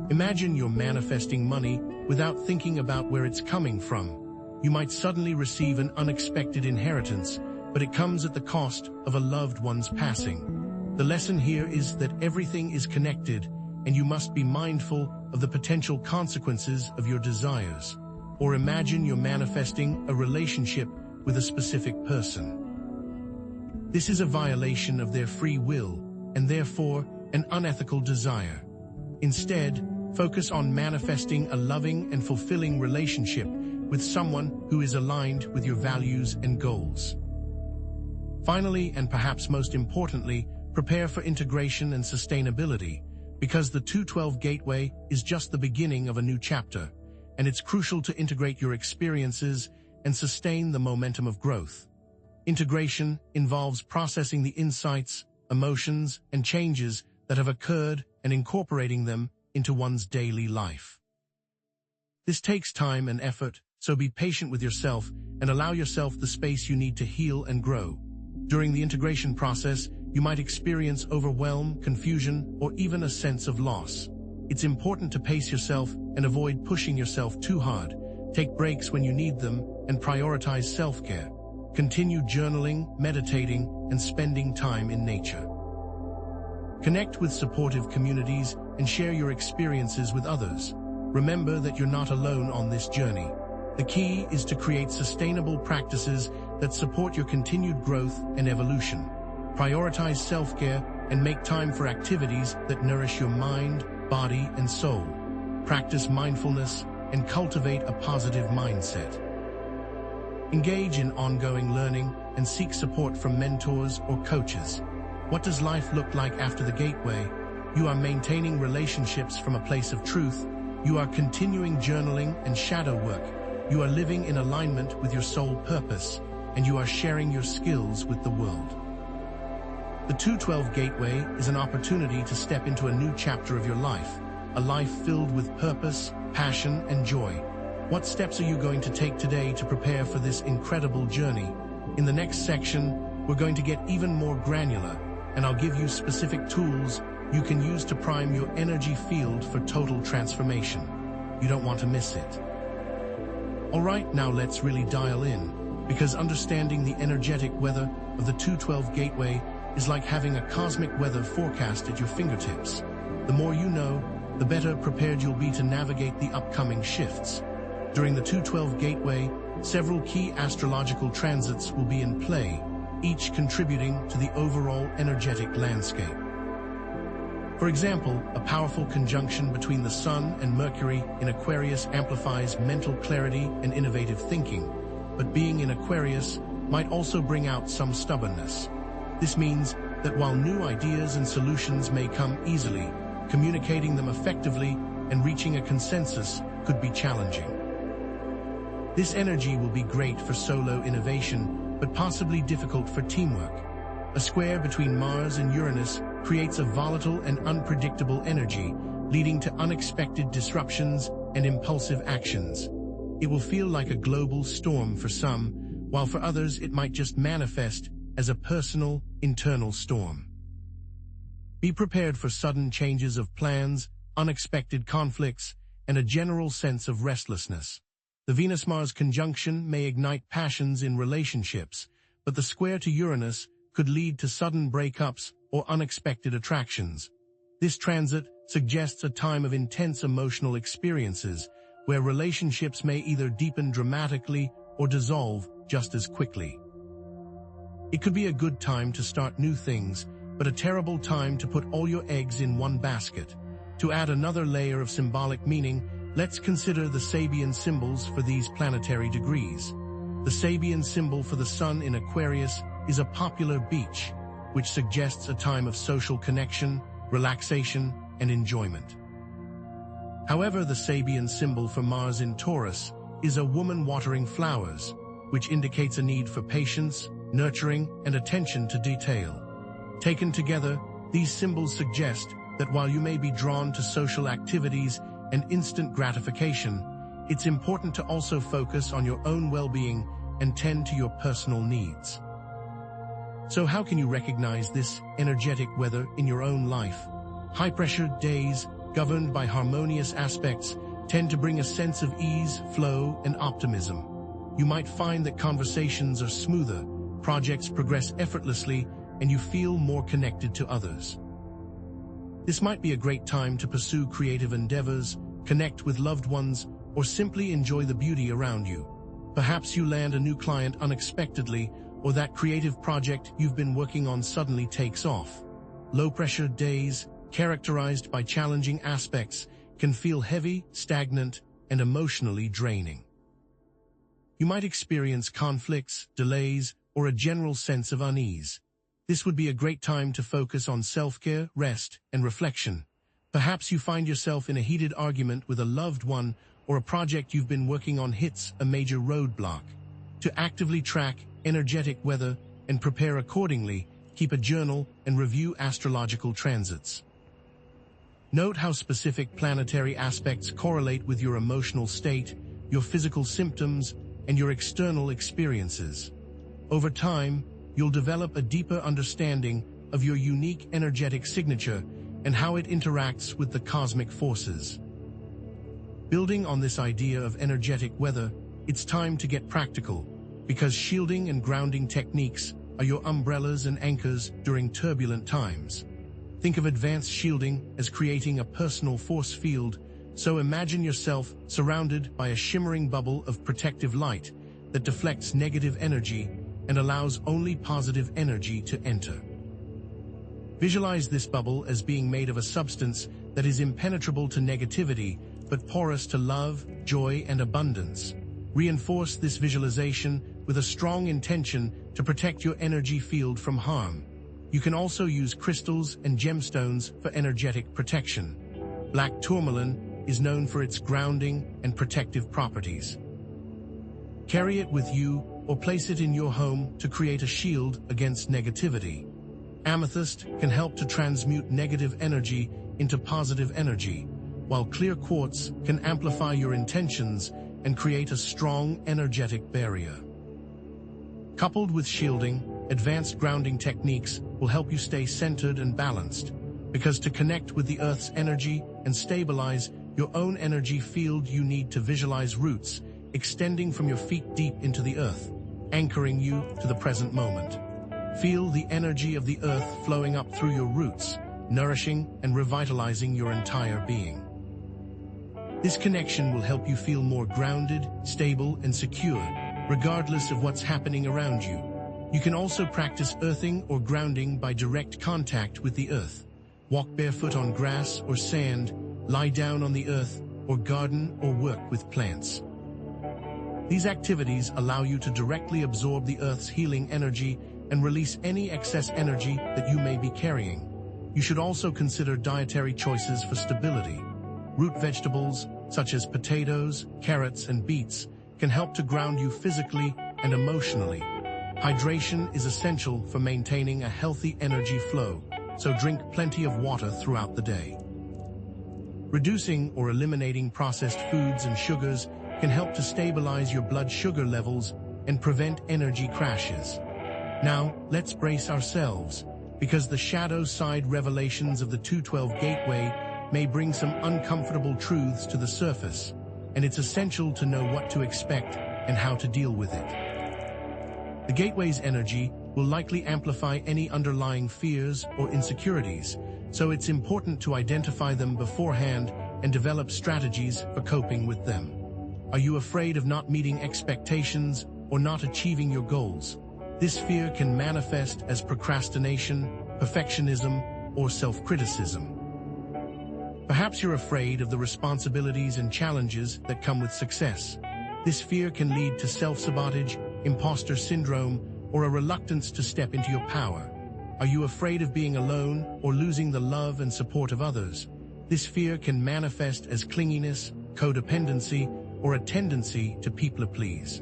Imagine you're manifesting money without thinking about where it's coming from. You might suddenly receive an unexpected inheritance, but it comes at the cost of a loved one's passing. The lesson here is that everything is connected, and you must be mindful of the potential consequences of your desires. Or imagine you're manifesting a relationship with a specific person. This is a violation of their free will, and therefore an unethical desire. Instead, focus on manifesting a loving and fulfilling relationship with someone who is aligned with your values and goals. Finally, and perhaps most importantly, prepare for integration and sustainability, because the 212 Gateway is just the beginning of a new chapter, and it's crucial to integrate your experiences and sustain the momentum of growth. Integration involves processing the insights, emotions, and changes that have occurred and incorporating them into one's daily life. This takes time and effort, so be patient with yourself and allow yourself the space you need to heal and grow. During the integration process, you might experience overwhelm, confusion, or even a sense of loss. It's important to pace yourself and avoid pushing yourself too hard. Take breaks when you need them and prioritize self-care. Continue journaling, meditating, and spending time in nature. Connect with supportive communities and share your experiences with others. Remember that you're not alone on this journey. The key is to create sustainable practices that support your continued growth and evolution. Prioritize self-care and make time for activities that nourish your mind, body, and soul. Practice mindfulness and cultivate a positive mindset. Engage in ongoing learning and seek support from mentors or coaches. What does life look like after the Gateway? You are maintaining relationships from a place of truth. You are continuing journaling and shadow work. You are living in alignment with your soul purpose, and you are sharing your skills with the world. The 212 Gateway is an opportunity to step into a new chapter of your life, a life filled with purpose, passion, and joy. What steps are you going to take today to prepare for this incredible journey? In the next section, we're going to get even more granular, and I'll give you specific tools you can use to prime your energy field for total transformation. You don't want to miss it. Alright, now let's really dial in, because understanding the energetic weather of the 212 Gateway is like having a cosmic weather forecast at your fingertips. The more you know, the better prepared you'll be to navigate the upcoming shifts. During the 212 Gateway, several key astrological transits will be in play, each contributing to the overall energetic landscape. For example, a powerful conjunction between the Sun and Mercury in Aquarius amplifies mental clarity and innovative thinking, but being in Aquarius might also bring out some stubbornness. This means that while new ideas and solutions may come easily, communicating them effectively and reaching a consensus could be challenging. This energy will be great for solo innovation, but possibly difficult for teamwork. A square between Mars and Uranus creates a volatile and unpredictable energy, leading to unexpected disruptions and impulsive actions. It will feel like a global storm for some, while for others it might just manifest as a personal, internal storm. Be prepared for sudden changes of plans, unexpected conflicts, and a general sense of restlessness. The Venus-Mars conjunction may ignite passions in relationships, but the square to Uranus could lead to sudden breakups or unexpected attractions. This transit suggests a time of intense emotional experiences, where relationships may either deepen dramatically or dissolve just as quickly. It could be a good time to start new things, but a terrible time to put all your eggs in one basket. To add another layer of symbolic meaning, let's consider the Sabian symbols for these planetary degrees. The Sabian symbol for the Sun in Aquarius is a popular beach, which suggests a time of social connection, relaxation, and enjoyment. However, the Sabian symbol for Mars in Taurus is a woman watering flowers, which indicates a need for patience, nurturing, and attention to detail. Taken together, these symbols suggest that while you may be drawn to social activities and instant gratification, it's important to also focus on your own well-being and tend to your personal needs. So how can you recognize this energetic weather in your own life? High-pressure days, governed by harmonious aspects, tend to bring a sense of ease, flow, and optimism. You might find that conversations are smoother, projects progress effortlessly, and you feel more connected to others. This might be a great time to pursue creative endeavors, connect with loved ones, or simply enjoy the beauty around you. Perhaps you land a new client unexpectedly, or that creative project you've been working on suddenly takes off. Low-pressure days, characterized by challenging aspects, can feel heavy, stagnant, and emotionally draining. You might experience conflicts, delays, or a general sense of unease. This would be a great time to focus on self-care, rest, and reflection. Perhaps you find yourself in a heated argument with a loved one, or a project you've been working on hits a major roadblock. To actively track energetic weather and prepare accordingly, keep a journal and review astrological transits. Note how specific planetary aspects correlate with your emotional state, your physical symptoms, and your external experiences. Over time, you'll develop a deeper understanding of your unique energetic signature and how it interacts with the cosmic forces. Building on this idea of energetic weather, it's time to get practical, because shielding and grounding techniques are your umbrellas and anchors during turbulent times. Think of advanced shielding as creating a personal force field, so imagine yourself surrounded by a shimmering bubble of protective light that deflects negative energy and allows only positive energy to enter. Visualize this bubble as being made of a substance that is impenetrable to negativity, but porous to love, joy, and abundance. Reinforce this visualization with a strong intention to protect your energy field from harm. You can also use crystals and gemstones for energetic protection. Black tourmaline is known for its grounding and protective properties. Carry it with you or place it in your home to create a shield against negativity. Amethyst can help to transmute negative energy into positive energy, while clear quartz can amplify your intentions and create a strong energetic barrier. Coupled with shielding, advanced grounding techniques will help you stay centered and balanced, because to connect with the Earth's energy and stabilize your own energy field, you need to visualize roots extending from your feet deep into the Earth, anchoring you to the present moment. Feel the energy of the Earth flowing up through your roots, nourishing and revitalizing your entire being. This connection will help you feel more grounded, stable, and secure, regardless of what's happening around you. You can also practice earthing or grounding by direct contact with the Earth. Walk barefoot on grass or sand, lie down on the Earth, or garden or work with plants. These activities allow you to directly absorb the Earth's healing energy and release any excess energy that you may be carrying. You should also consider dietary choices for stability. Root vegetables, such as potatoes, carrots, and beets, can help to ground you physically and emotionally. Hydration is essential for maintaining a healthy energy flow, so drink plenty of water throughout the day. Reducing or eliminating processed foods and sugars can help to stabilize your blood sugar levels and prevent energy crashes. Now, let's brace ourselves, because the shadow side revelations of the 212 Gateway may bring some uncomfortable truths to the surface, and it's essential to know what to expect and how to deal with it. The Gateway's energy will likely amplify any underlying fears or insecurities, so it's important to identify them beforehand and develop strategies for coping with them. Are you afraid of not meeting expectations or not achieving your goals? This fear can manifest as procrastination, perfectionism, or self-criticism. Perhaps you're afraid of the responsibilities and challenges that come with success. This fear can lead to self-sabotage, imposter syndrome, or a reluctance to step into your power. Are you afraid of being alone or losing the love and support of others? This fear can manifest as clinginess, codependency, or a tendency to people-please.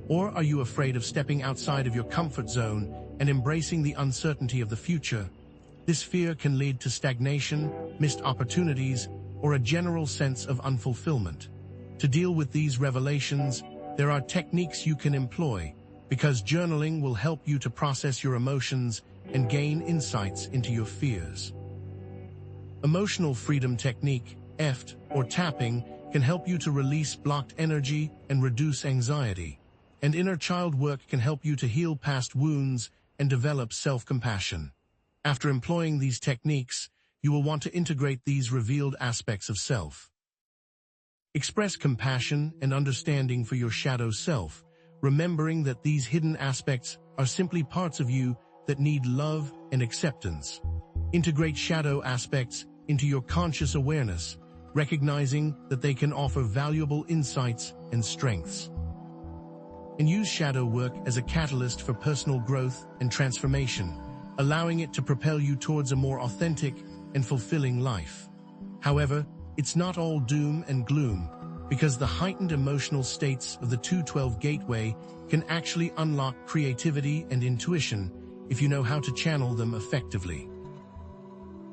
Or are you afraid of stepping outside of your comfort zone and embracing the uncertainty of the future? This fear can lead to stagnation, missed opportunities, or a general sense of unfulfillment. To deal with these revelations, there are techniques you can employ, because journaling will help you to process your emotions and gain insights into your fears. Emotional freedom technique, EFT, or tapping, can help you to release blocked energy and reduce anxiety. And inner child work can help you to heal past wounds and develop self-compassion. After employing these techniques, you will want to integrate these revealed aspects of self. Express compassion and understanding for your shadow self, remembering that these hidden aspects are simply parts of you that need love and acceptance. Integrate shadow aspects into your conscious awareness, recognizing that they can offer valuable insights and strengths. And use shadow work as a catalyst for personal growth and transformation, allowing it to propel you towards a more authentic and fulfilling life. However, it's not all doom and gloom, because the heightened emotional states of the 212 Gateway can actually unlock creativity and intuition if you know how to channel them effectively.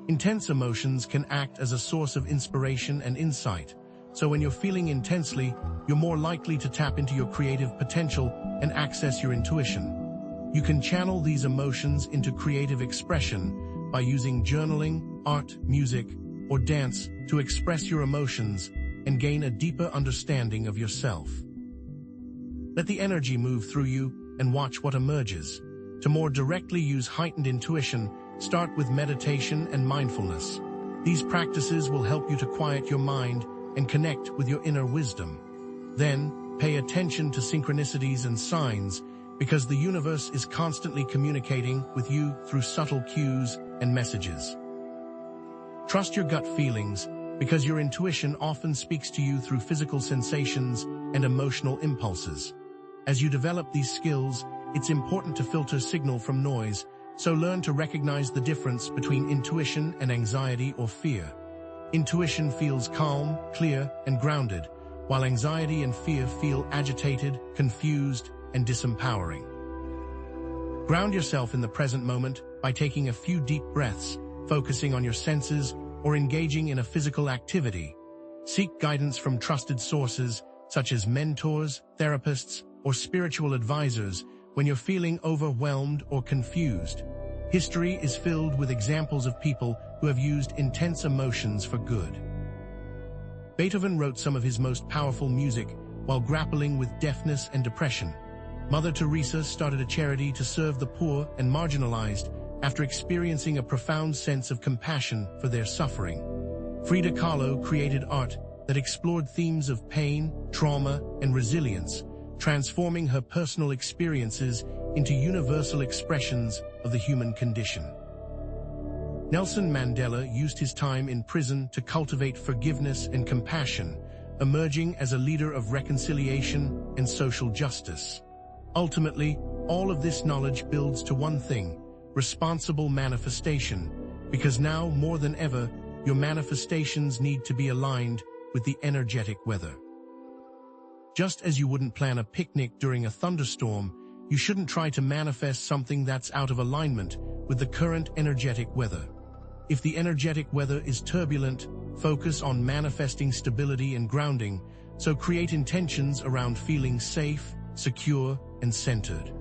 Intense emotions can act as a source of inspiration and insight, so when you're feeling intensely, you're more likely to tap into your creative potential and access your intuition. You can channel these emotions into creative expression by using journaling, art, music, or dance to express your emotions and gain a deeper understanding of yourself. Let the energy move through you and watch what emerges. To more directly use heightened intuition, start with meditation and mindfulness. These practices will help you to quiet your mind and connect with your inner wisdom. Then, pay attention to synchronicities and signs, because the universe is constantly communicating with you through subtle cues and messages. Trust your gut feelings, because your intuition often speaks to you through physical sensations and emotional impulses. As you develop these skills, it's important to filter signal from noise, so learn to recognize the difference between intuition and anxiety or fear. Intuition feels calm, clear, and grounded, while anxiety and fear feel agitated, confused, and disempowering. Ground yourself in the present moment by taking a few deep breaths, focusing on your senses, or engaging in a physical activity. Seek guidance from trusted sources, such as mentors, therapists, or spiritual advisors, when you're feeling overwhelmed or confused. History is filled with examples of people who have used intense emotions for good. Beethoven wrote some of his most powerful music while grappling with deafness and depression. Mother Teresa started a charity to serve the poor and marginalized after experiencing a profound sense of compassion for their suffering. Frida Kahlo created art that explored themes of pain, trauma, and resilience, transforming her personal experiences into universal expressions of the human condition. Nelson Mandela used his time in prison to cultivate forgiveness and compassion, emerging as a leader of reconciliation and social justice. Ultimately, all of this knowledge builds to one thing: responsible manifestation, because now more than ever, your manifestations need to be aligned with the energetic weather. Just as you wouldn't plan a picnic during a thunderstorm, you shouldn't try to manifest something that's out of alignment with the current energetic weather. If the energetic weather is turbulent, focus on manifesting stability and grounding, so create intentions around feeling safe, secure, and centered.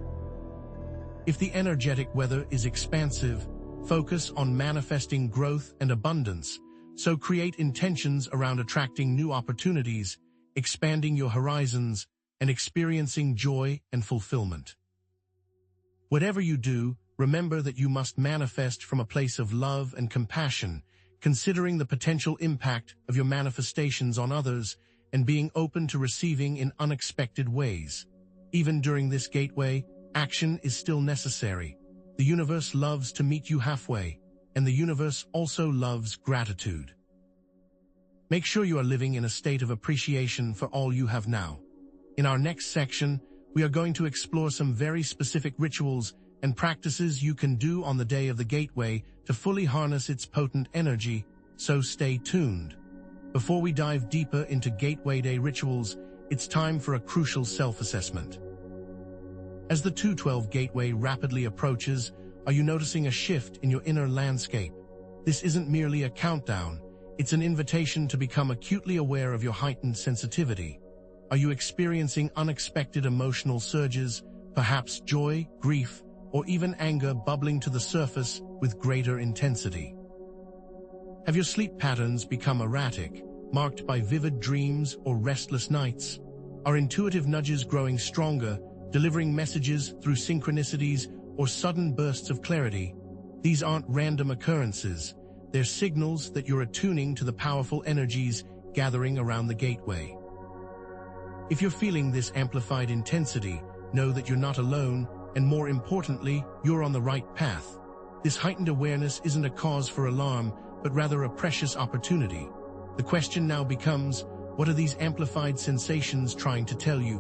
If the energetic weather is expansive, focus on manifesting growth and abundance, so create intentions around attracting new opportunities, expanding your horizons, and experiencing joy and fulfillment. Whatever you do, remember that you must manifest from a place of love and compassion, considering the potential impact of your manifestations on others and being open to receiving in unexpected ways. Even during this gateway, action is still necessary. The universe loves to meet you halfway, and the universe also loves gratitude. Make sure you are living in a state of appreciation for all you have now. In our next section, we are going to explore some very specific rituals and practices you can do on the day of the gateway to fully harness its potent energy, so stay tuned. Before we dive deeper into Gateway Day rituals, it's time for a crucial self-assessment. As the 2/12 gateway rapidly approaches, are you noticing a shift in your inner landscape? This isn't merely a countdown, it's an invitation to become acutely aware of your heightened sensitivity. Are you experiencing unexpected emotional surges, perhaps joy, grief, or even anger bubbling to the surface with greater intensity? Have your sleep patterns become erratic, marked by vivid dreams or restless nights? Are intuitive nudges growing stronger, delivering messages through synchronicities or sudden bursts of clarity? These aren't random occurrences. They're signals that you're attuning to the powerful energies gathering around the gateway. If you're feeling this amplified intensity, know that you're not alone, and more importantly, you're on the right path. This heightened awareness isn't a cause for alarm, but rather a precious opportunity. The question now becomes, what are these amplified sensations trying to tell you?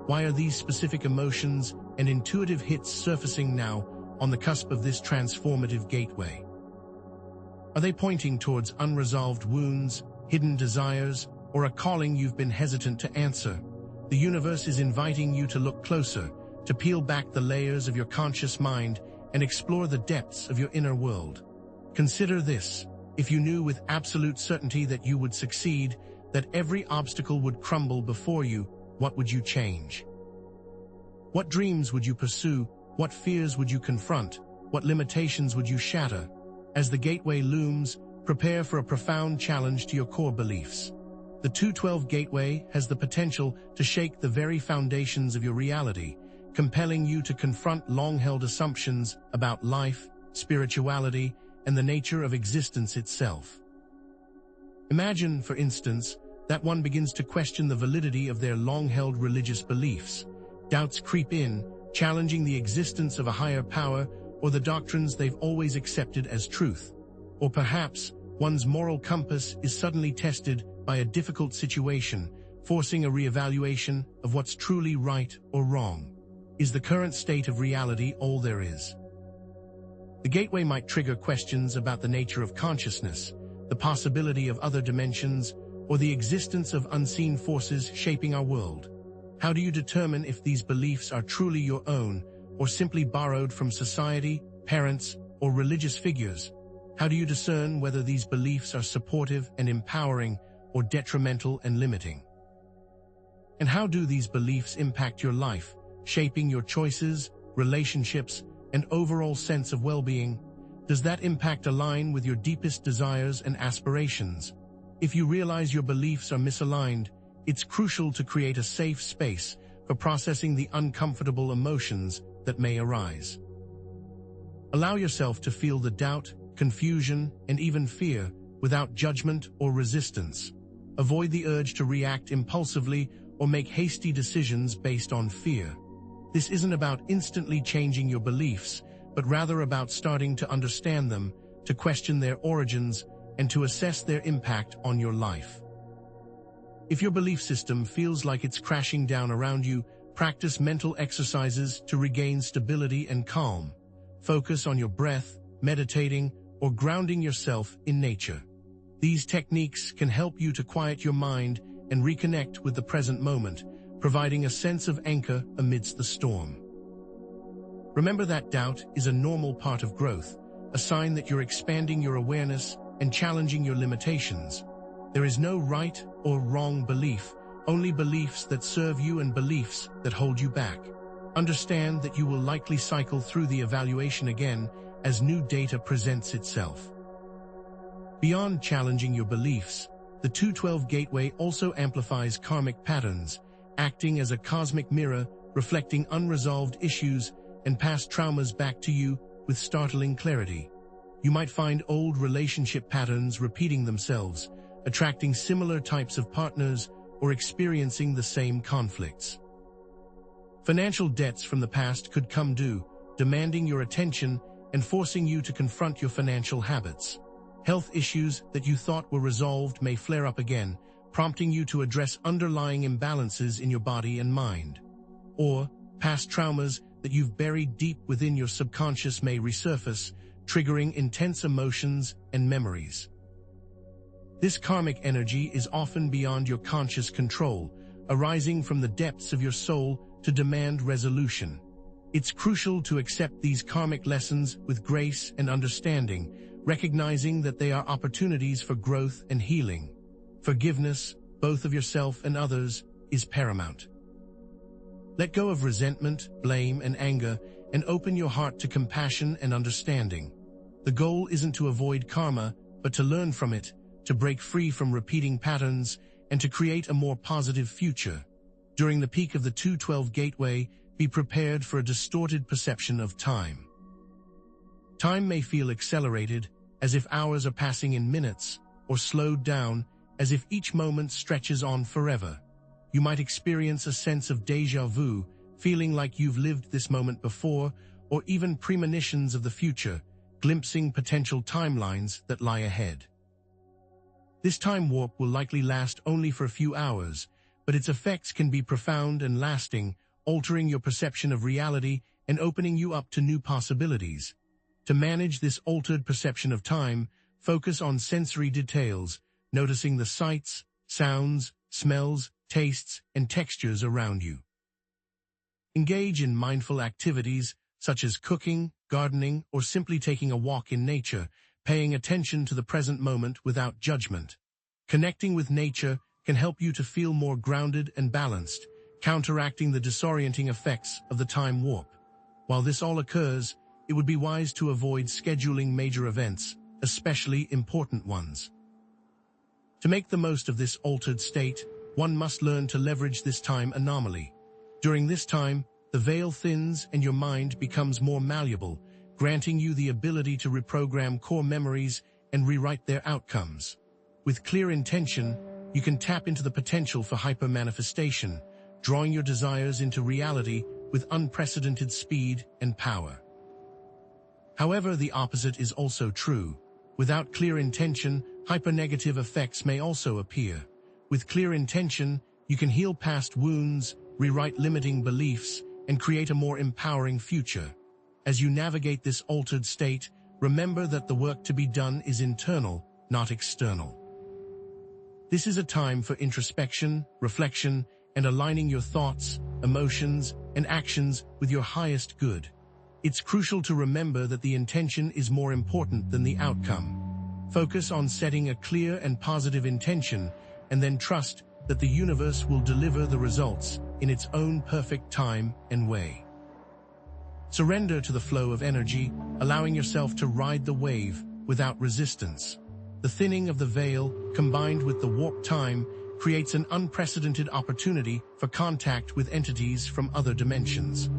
Why are these specific emotions and intuitive hits surfacing now on the cusp of this transformative gateway? Are they pointing towards unresolved wounds, hidden desires, or a calling you've been hesitant to answer? The universe is inviting you to look closer, to peel back the layers of your conscious mind and explore the depths of your inner world. Consider this: if you knew with absolute certainty that you would succeed, that every obstacle would crumble before you, what would you change? What dreams would you pursue? What fears would you confront? What limitations would you shatter? As the gateway looms, prepare for a profound challenge to your core beliefs. The 2/12 gateway has the potential to shake the very foundations of your reality, compelling you to confront long-held assumptions about life, spirituality, and the nature of existence itself. Imagine, for instance, that one begins to question the validity of their long-held religious beliefs. Doubts creep in, challenging the existence of a higher power or the doctrines they've always accepted as truth. Or perhaps one's moral compass is suddenly tested by a difficult situation, forcing a reevaluation of what's truly right or wrong. Is the current state of reality all there is? The gateway might trigger questions about the nature of consciousness, the possibility of other dimensions, or the existence of unseen forces shaping our world. How do you determine if these beliefs are truly your own, or simply borrowed from society, parents, or religious figures? How do you discern whether these beliefs are supportive and empowering, or detrimental and limiting? And how do these beliefs impact your life, shaping your choices, relationships, and overall sense of well-being? Does that impact align with your deepest desires and aspirations? If you realize your beliefs are misaligned, it's crucial to create a safe space for processing the uncomfortable emotions that may arise. Allow yourself to feel the doubt, confusion, and even fear without judgment or resistance. Avoid the urge to react impulsively or make hasty decisions based on fear. This isn't about instantly changing your beliefs, but rather about starting to understand them, to question their origins, and to assess their impact on your life. If your belief system feels like it's crashing down around you, practice mental exercises to regain stability and calm. Focus on your breath, meditating, or grounding yourself in nature. These techniques can help you to quiet your mind and reconnect with the present moment, providing a sense of anchor amidst the storm. Remember that doubt is a normal part of growth, a sign that you're expanding your awareness and challenging your limitations. There is no right or wrong belief, only beliefs that serve you and beliefs that hold you back. Understand that you will likely cycle through the evaluation again as new data presents itself. Beyond challenging your beliefs, the 212 Gateway also amplifies karmic patterns, acting as a cosmic mirror reflecting unresolved issues and past traumas back to you with startling clarity. You might find old relationship patterns repeating themselves, attracting similar types of partners or experiencing the same conflicts. Financial debts from the past could come due, demanding your attention and forcing you to confront your financial habits. Health issues that you thought were resolved may flare up again, prompting you to address underlying imbalances in your body and mind. Or, past traumas that you've buried deep within your subconscious may resurface, triggering intense emotions and memories. This karmic energy is often beyond your conscious control, arising from the depths of your soul to demand resolution. It's crucial to accept these karmic lessons with grace and understanding, recognizing that they are opportunities for growth and healing. Forgiveness, both of yourself and others, is paramount. Let go of resentment, blame, and anger, and open your heart to compassion and understanding. The goal isn't to avoid karma, but to learn from it, to break free from repeating patterns, and to create a more positive future. During the peak of the 212 Gateway, be prepared for a distorted perception of time. Time may feel accelerated, as if hours are passing in minutes, or slowed down, as if each moment stretches on forever. You might experience a sense of déjà vu, feeling like you've lived this moment before, or even premonitions of the future, glimpsing potential timelines that lie ahead. This time warp will likely last only for a few hours, but its effects can be profound and lasting, altering your perception of reality and opening you up to new possibilities. To manage this altered perception of time, focus on sensory details, noticing the sights, sounds, smells, tastes, and textures around you. Engage in mindful activities such as cooking, gardening, or simply taking a walk in nature, paying attention to the present moment without judgment. Connecting with nature can help you to feel more grounded and balanced, counteracting the disorienting effects of the time warp. While this all occurs, it would be wise to avoid scheduling major events, especially important ones. To make the most of this altered state, one must learn to leverage this time anomaly. During this time, the veil thins and your mind becomes more malleable, granting you the ability to reprogram core memories and rewrite their outcomes. With clear intention, you can tap into the potential for hyper-manifestation, drawing your desires into reality with unprecedented speed and power. However, the opposite is also true. Without clear intention, hyper-negative effects may also appear. With clear intention, you can heal past wounds, rewrite limiting beliefs, and create a more empowering future. As you navigate this altered state, remember that the work to be done is internal, not external. This is a time for introspection, reflection, and aligning your thoughts, emotions, and actions with your highest good. It's crucial to remember that the intention is more important than the outcome. Focus on setting a clear and positive intention, and then trust that the universe will deliver the results in its own perfect time and way. Surrender to the flow of energy, allowing yourself to ride the wave without resistance. The thinning of the veil, combined with the warped time, creates an unprecedented opportunity for contact with entities from other dimensions.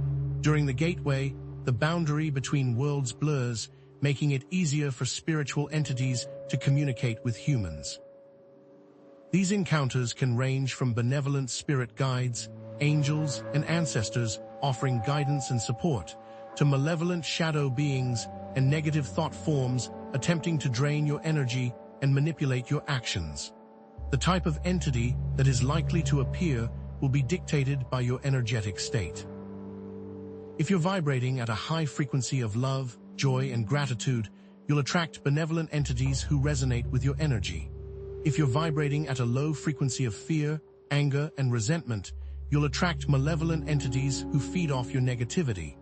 During the gateway, the boundary between worlds blurs, making it easier for spiritual entities to communicate with humans. These encounters can range from benevolent spirit guides, angels, and ancestors offering guidance and support, to malevolent shadow beings and negative thought forms attempting to drain your energy and manipulate your actions. The type of entity that is likely to appear will be dictated by your energetic state. If you're vibrating at a high frequency of love, joy, and gratitude, you'll attract benevolent entities who resonate with your energy. If you're vibrating at a low frequency of fear, anger, and resentment, you'll attract malevolent entities who feed off your negativity.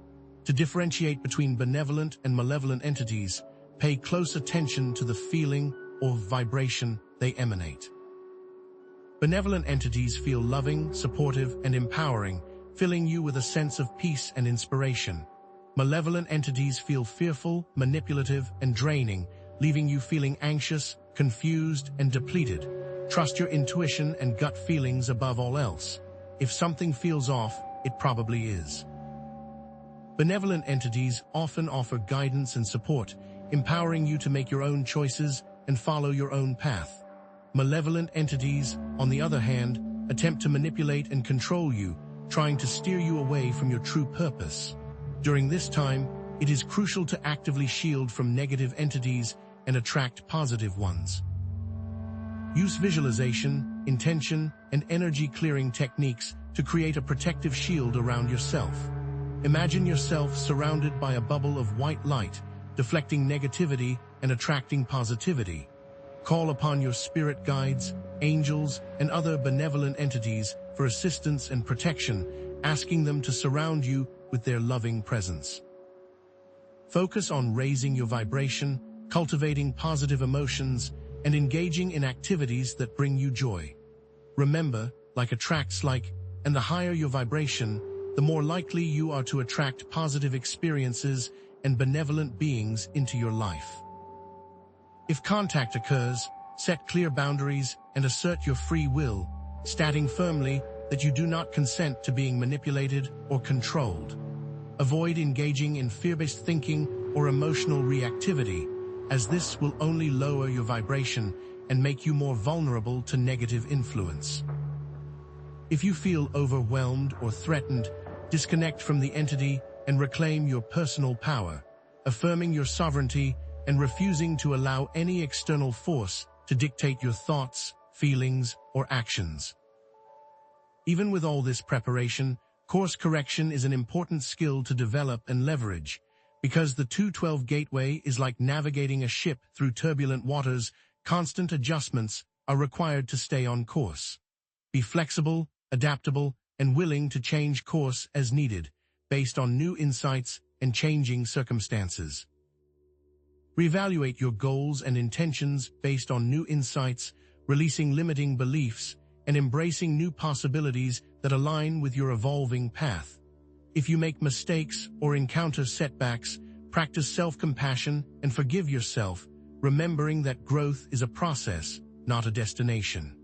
To differentiate between benevolent and malevolent entities, pay close attention to the feeling or vibration they emanate. Benevolent entities feel loving, supportive, and empowering, filling you with a sense of peace and inspiration. Malevolent entities feel fearful, manipulative, and draining, leaving you feeling anxious, confused, and depleted. Trust your intuition and gut feelings above all else. If something feels off, it probably is. Benevolent entities often offer guidance and support, empowering you to make your own choices and follow your own path. Malevolent entities, on the other hand, attempt to manipulate and control you, trying to steer you away from your true purpose. During this time, it is crucial to actively shield from negative entities and attract positive ones. Use visualization, intention, and energy-clearing techniques to create a protective shield around yourself. Imagine yourself surrounded by a bubble of white light, deflecting negativity and attracting positivity. Call upon your spirit guides, angels, and other benevolent entities for assistance and protection, asking them to surround you with their loving presence. Focus on raising your vibration, cultivating positive emotions, and engaging in activities that bring you joy. Remember, like attracts like, and the higher your vibration, the more likely you are to attract positive experiences and benevolent beings into your life. If contact occurs, set clear boundaries and assert your free will, stating firmly that you do not consent to being manipulated or controlled. Avoid engaging in fear-based thinking or emotional reactivity, as this will only lower your vibration and make you more vulnerable to negative influence. If you feel overwhelmed or threatened, disconnect from the entity and reclaim your personal power, affirming your sovereignty and refusing to allow any external force to dictate your thoughts, feelings, or actions. Even with all this preparation, course correction is an important skill to develop and leverage, because the 212 gateway is like navigating a ship through turbulent waters. Constant adjustments are required to stay on course. Be flexible, adaptable, and willing to change course as needed, based on new insights and changing circumstances. Reevaluate your goals and intentions based on new insights, releasing limiting beliefs, and embracing new possibilities that align with your evolving path. If you make mistakes or encounter setbacks, practice self-compassion and forgive yourself, remembering that growth is a process, not a destination.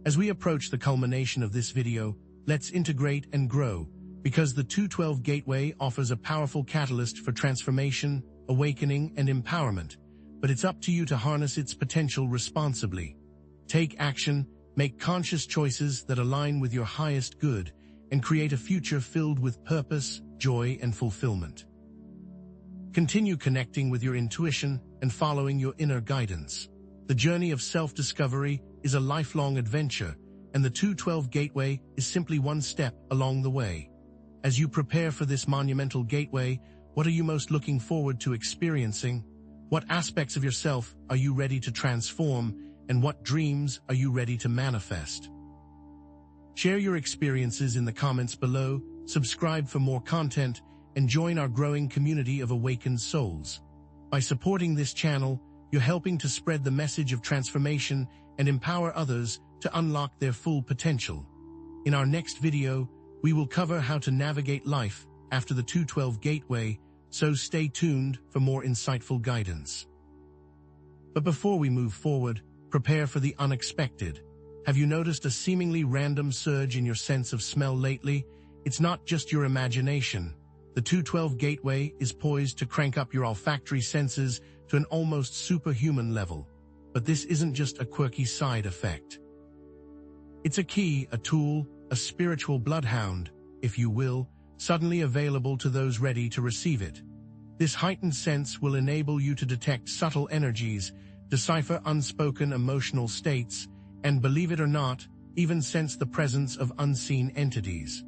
As we approach the culmination of this video, let's integrate and grow, because the 212 Gateway offers a powerful catalyst for transformation, awakening, and empowerment, but it's up to you to harness its potential responsibly. Take action, make conscious choices that align with your highest good, and create a future filled with purpose, joy, and fulfillment. Continue connecting with your intuition and following your inner guidance. The journey of self-discovery is a lifelong adventure, and the 212 Gateway is simply one step along the way. As you prepare for this monumental gateway, what are you most looking forward to experiencing? What aspects of yourself are you ready to transform, and what dreams are you ready to manifest? Share your experiences in the comments below, subscribe for more content, and join our growing community of awakened souls. By supporting this channel, you're helping to spread the message of transformation and empower others to unlock their full potential. In our next video, we will cover how to navigate life after the 212 Gateway, so stay tuned for more insightful guidance. But before we move forward, prepare for the unexpected. Have you noticed a seemingly random surge in your sense of smell lately? It's not just your imagination. The 212 Gateway is poised to crank up your olfactory senses to an almost superhuman level. But this isn't just a quirky side effect. It's a key, a tool, a spiritual bloodhound, if you will, suddenly available to those ready to receive it. This heightened sense will enable you to detect subtle energies, decipher unspoken emotional states, and, believe it or not, even sense the presence of unseen entities.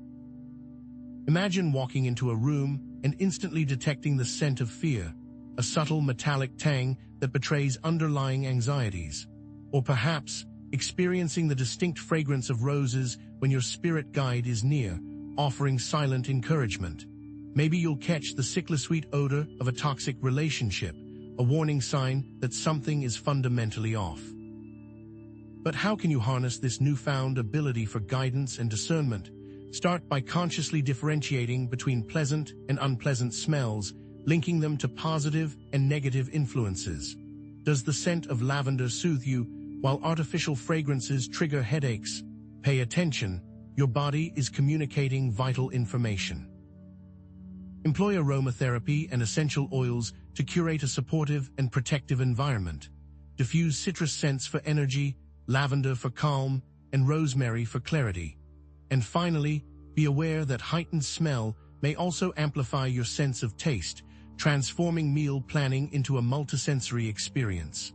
Imagine walking into a room and instantly detecting the scent of fear, a subtle metallic tang that betrays underlying anxieties. Or perhaps experiencing the distinct fragrance of roses when your spirit guide is near, offering silent encouragement. Maybe you'll catch the sickly sweet odor of a toxic relationship, a warning sign that something is fundamentally off. But how can you harness this newfound ability for guidance and discernment? Start by consciously differentiating between pleasant and unpleasant smells, linking them to positive and negative influences. Does the scent of lavender soothe you, while artificial fragrances trigger headaches? Pay attention, your body is communicating vital information. Employ aromatherapy and essential oils to curate a supportive and protective environment. Diffuse citrus scents for energy, lavender for calm, and rosemary for clarity. And finally, be aware that heightened smell may also amplify your sense of taste, transforming meal planning into a multisensory experience.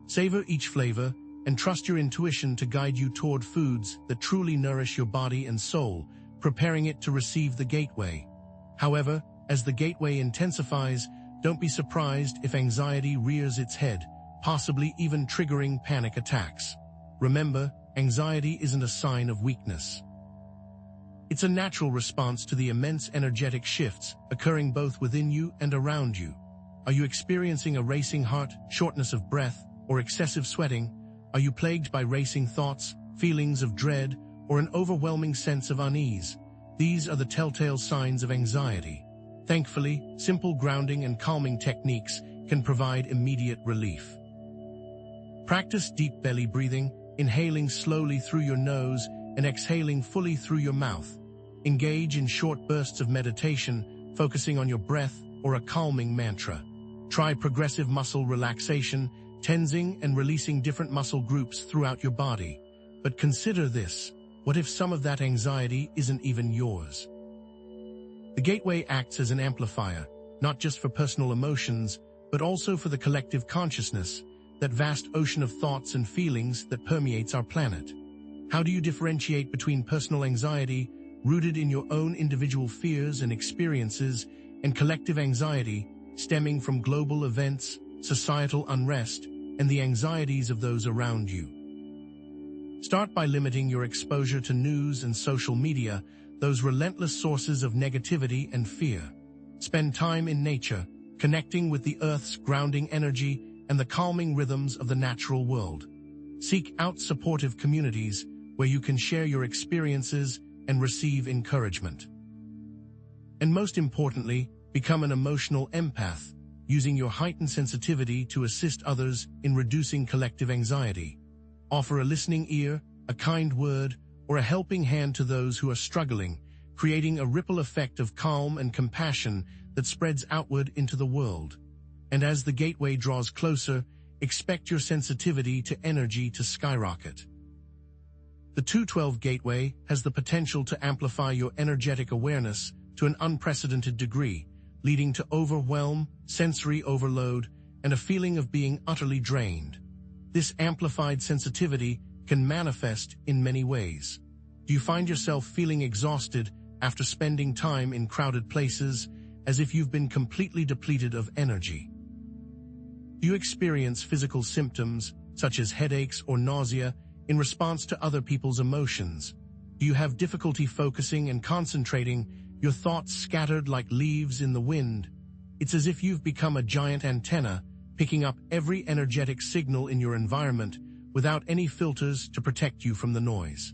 Savor each flavor and trust your intuition to guide you toward foods that truly nourish your body and soul, preparing it to receive the gateway. However, as the gateway intensifies, don't be surprised if anxiety rears its head, possibly even triggering panic attacks. Remember, anxiety isn't a sign of weakness. It's a natural response to the immense energetic shifts occurring both within you and around you. Are you experiencing a racing heart, shortness of breath, or excessive sweating? Are you plagued by racing thoughts, feelings of dread, or an overwhelming sense of unease? These are the telltale signs of anxiety. Thankfully, simple grounding and calming techniques can provide immediate relief. Practice deep belly breathing, inhaling slowly through your nose and exhaling fully through your mouth. Engage in short bursts of meditation, focusing on your breath or a calming mantra. Try progressive muscle relaxation, tensing and releasing different muscle groups throughout your body. But consider this: what if some of that anxiety isn't even yours? The gateway acts as an amplifier, not just for personal emotions, but also for the collective consciousness, that vast ocean of thoughts and feelings that permeates our planet. How do you differentiate between personal anxiety, rooted in your own individual fears and experiences, and collective anxiety, stemming from global events, societal unrest, and the anxieties of those around you? Start by limiting your exposure to news and social media, those relentless sources of negativity and fear. Spend time in nature, connecting with the Earth's grounding energy and the calming rhythms of the natural world. Seek out supportive communities where you can share your experiences and receive encouragement. And most importantly, become an emotional empath, using your heightened sensitivity to assist others in reducing collective anxiety. Offer a listening ear, a kind word, or a helping hand to those who are struggling, creating a ripple effect of calm and compassion that spreads outward into the world. And as the gateway draws closer, expect your sensitivity to energy to skyrocket. The 212 gateway has the potential to amplify your energetic awareness to an unprecedented degree, leading to overwhelm, sensory overload, and a feeling of being utterly drained. This amplified sensitivity can manifest in many ways. Do you find yourself feeling exhausted after spending time in crowded places, as if you've been completely depleted of energy? Do you experience physical symptoms, such as headaches or nausea, in response to other people's emotions? Do you have difficulty focusing and concentrating, your thoughts scattered like leaves in the wind? It's as if you've become a giant antenna, picking up every energetic signal in your environment without any filters to protect you from the noise.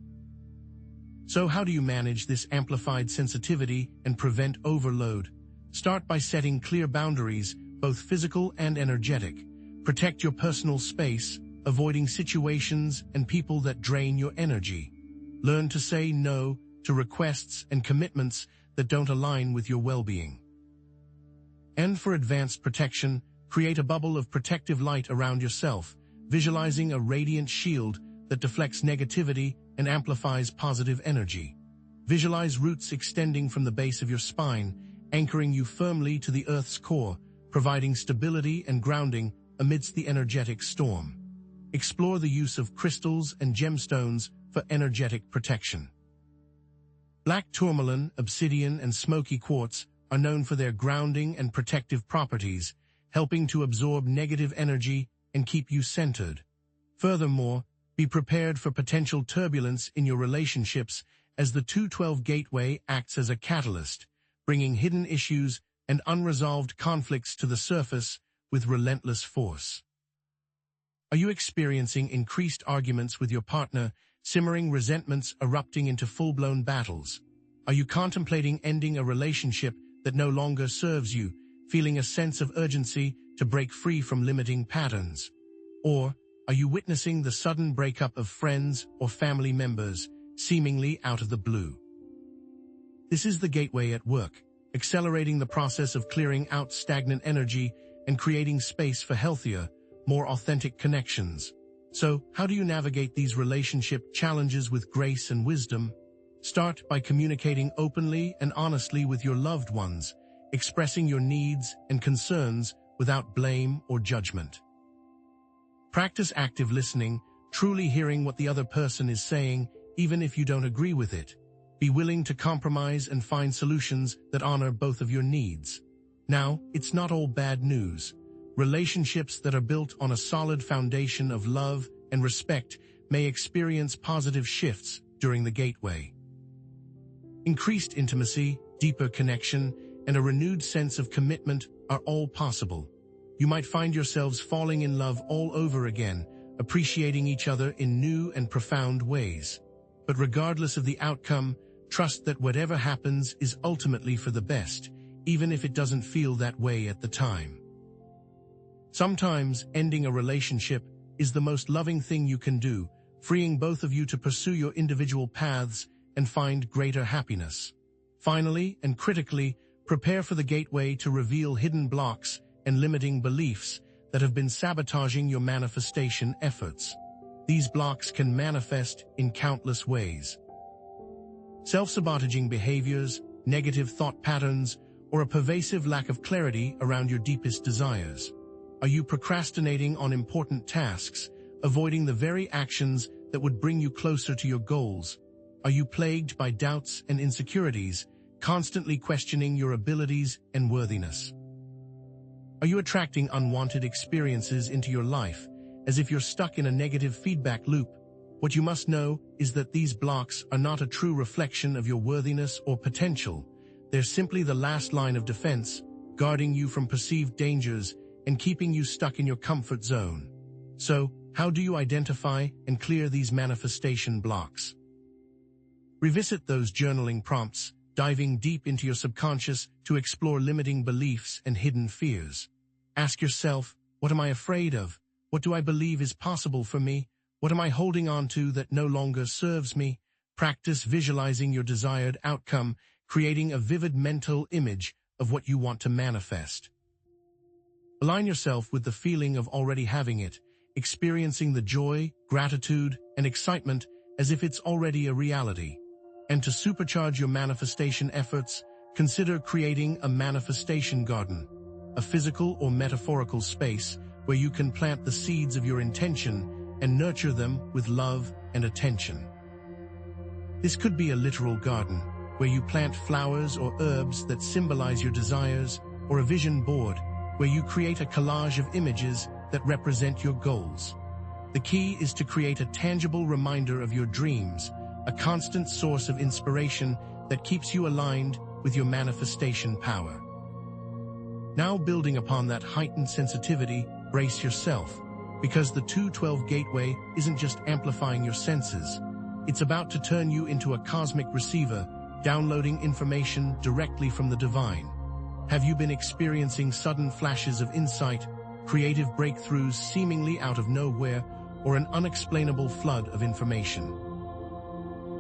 So how do you manage this amplified sensitivity and prevent overload? Start by setting clear boundaries, both physical and energetic. Protect your personal space, avoiding situations and people that drain your energy. Learn to say no to requests and commitments that don't align with your well-being. And for advanced protection, create a bubble of protective light around yourself, visualizing a radiant shield that deflects negativity and amplifies positive energy. Visualize roots extending from the base of your spine, anchoring you firmly to the Earth's core, providing stability and grounding amidst the energetic storm. Explore the use of crystals and gemstones for energetic protection. Black tourmaline, obsidian, and smoky quartz are known for their grounding and protective properties, helping to absorb negative energy and keep you centered. Furthermore, be prepared for potential turbulence in your relationships, as the 212 gateway acts as a catalyst, bringing hidden issues and unresolved conflicts to the surface with relentless force. Are you experiencing increased arguments with your partner, simmering resentments erupting into full-blown battles? Are you contemplating ending a relationship that no longer serves you, feeling a sense of urgency to break free from limiting patterns? Or are you witnessing the sudden breakup of friends or family members, seemingly out of the blue? This is the gateway at work, accelerating the process of clearing out stagnant energy and creating space for healthier, more authentic connections. So, how do you navigate these relationship challenges with grace and wisdom? Start by communicating openly and honestly with your loved ones, expressing your needs and concerns without blame or judgment. Practice active listening, truly hearing what the other person is saying, even if you don't agree with it. Be willing to compromise and find solutions that honor both of your needs. Now, it's not all bad news. Relationships that are built on a solid foundation of love and respect may experience positive shifts during the gateway. Increased intimacy, deeper connection, and a renewed sense of commitment are all possible. You might find yourselves falling in love all over again, appreciating each other in new and profound ways. But regardless of the outcome, trust that whatever happens is ultimately for the best, even if it doesn't feel that way at the time. Sometimes, ending a relationship is the most loving thing you can do, freeing both of you to pursue your individual paths and find greater happiness. Finally, and critically, prepare for the gateway to reveal hidden blocks and limiting beliefs that have been sabotaging your manifestation efforts. These blocks can manifest in countless ways. Self-sabotaging behaviors, negative thought patterns, or a pervasive lack of clarity around your deepest desires. Are you procrastinating on important tasks, avoiding the very actions that would bring you closer to your goals? Are you plagued by doubts and insecurities, constantly questioning your abilities and worthiness? Are you attracting unwanted experiences into your life, as if you're stuck in a negative feedback loop? What you must know is that these blocks are not a true reflection of your worthiness or potential. They're simply the last line of defense, guarding you from perceived dangers and keeping you stuck in your comfort zone. So, how do you identify and clear these manifestation blocks? Revisit those journaling prompts, diving deep into your subconscious to explore limiting beliefs and hidden fears. Ask yourself, what am I afraid of? What do I believe is possible for me? What am I holding on to that no longer serves me? Practice visualizing your desired outcome, creating a vivid mental image of what you want to manifest. Align yourself with the feeling of already having it, experiencing the joy, gratitude, and excitement as if it's already a reality. And to supercharge your manifestation efforts, consider creating a manifestation garden, a physical or metaphorical space where you can plant the seeds of your intention and nurture them with love and attention. This could be a literal garden, where you plant flowers or herbs that symbolize your desires, or a vision board, where you create a collage of images that represent your goals. The key is to create a tangible reminder of your dreams, a constant source of inspiration that keeps you aligned with your manifestation power. Now, building upon that heightened sensitivity, brace yourself, because the 212 Gateway isn't just amplifying your senses. It's about to turn you into a cosmic receiver, downloading information directly from the divine. Have you been experiencing sudden flashes of insight, creative breakthroughs seemingly out of nowhere, or an unexplainable flood of information?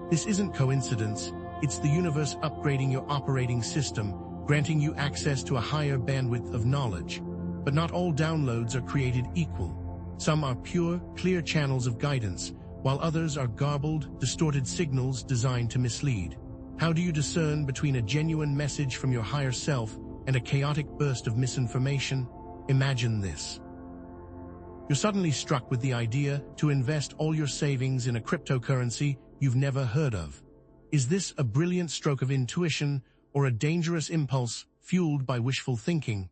This isn't coincidence, it's the universe upgrading your operating system, granting you access to a higher bandwidth of knowledge. But not all downloads are created equal. Some are pure, clear channels of guidance, while others are garbled, distorted signals designed to mislead. How do you discern between a genuine message from your higher self and a chaotic burst of misinformation? Imagine this. You're suddenly struck with the idea to invest all your savings in a cryptocurrency you've never heard of. Is this a brilliant stroke of intuition or a dangerous impulse fueled by wishful thinking?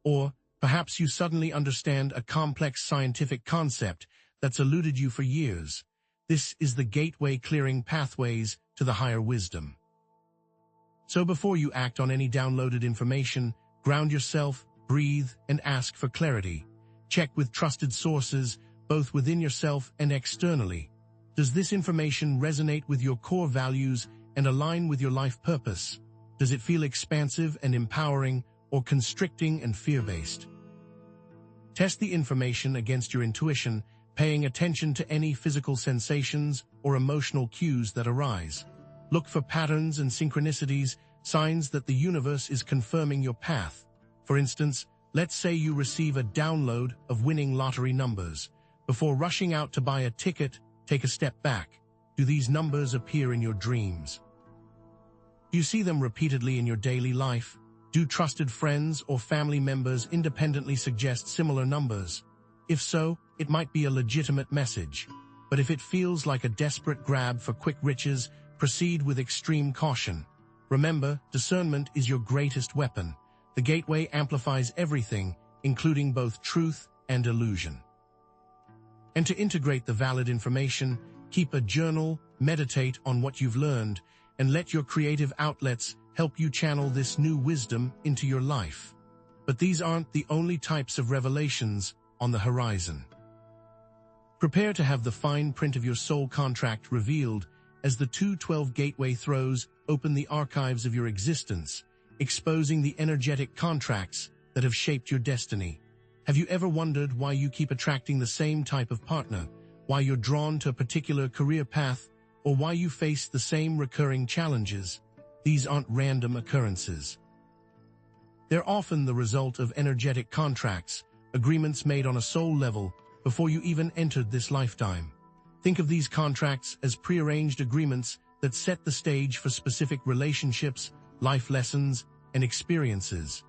Or perhaps you suddenly understand a complex scientific concept that's eluded you for years. This is the gateway clearing pathways to the higher wisdom. So before you act on any downloaded information, ground yourself, breathe, and ask for clarity. Check with trusted sources, both within yourself and externally. Does this information resonate with your core values and align with your life purpose? Does it feel expansive and empowering, or constricting and fear-based? Test the information against your intuition, paying attention to any physical sensations or emotional cues that arise. Look for patterns and synchronicities, signs that the universe is confirming your path. For instance, let's say you receive a download of winning lottery numbers. Before rushing out to buy a ticket, take a step back. Do these numbers appear in your dreams? Do you see them repeatedly in your daily life? Do trusted friends or family members independently suggest similar numbers? If so, it might be a legitimate message. But if it feels like a desperate grab for quick riches, proceed with extreme caution. Remember, discernment is your greatest weapon. The gateway amplifies everything, including both truth and illusion. And to integrate the valid information, keep a journal, meditate on what you've learned, and let your creative outlets help you channel this new wisdom into your life. But these aren't the only types of revelations on the horizon. Prepare to have the fine print of your soul contract revealed as the 212 Gateway throws open the archives of your existence, exposing the energetic contracts that have shaped your destiny. Have you ever wondered why you keep attracting the same type of partner, why you're drawn to a particular career path, or why you face the same recurring challenges? These aren't random occurrences. They're often the result of energetic contracts, agreements made on a soul level before you even entered this lifetime. Think of these contracts as prearranged agreements that set the stage for specific relationships, life lessons, and experiences.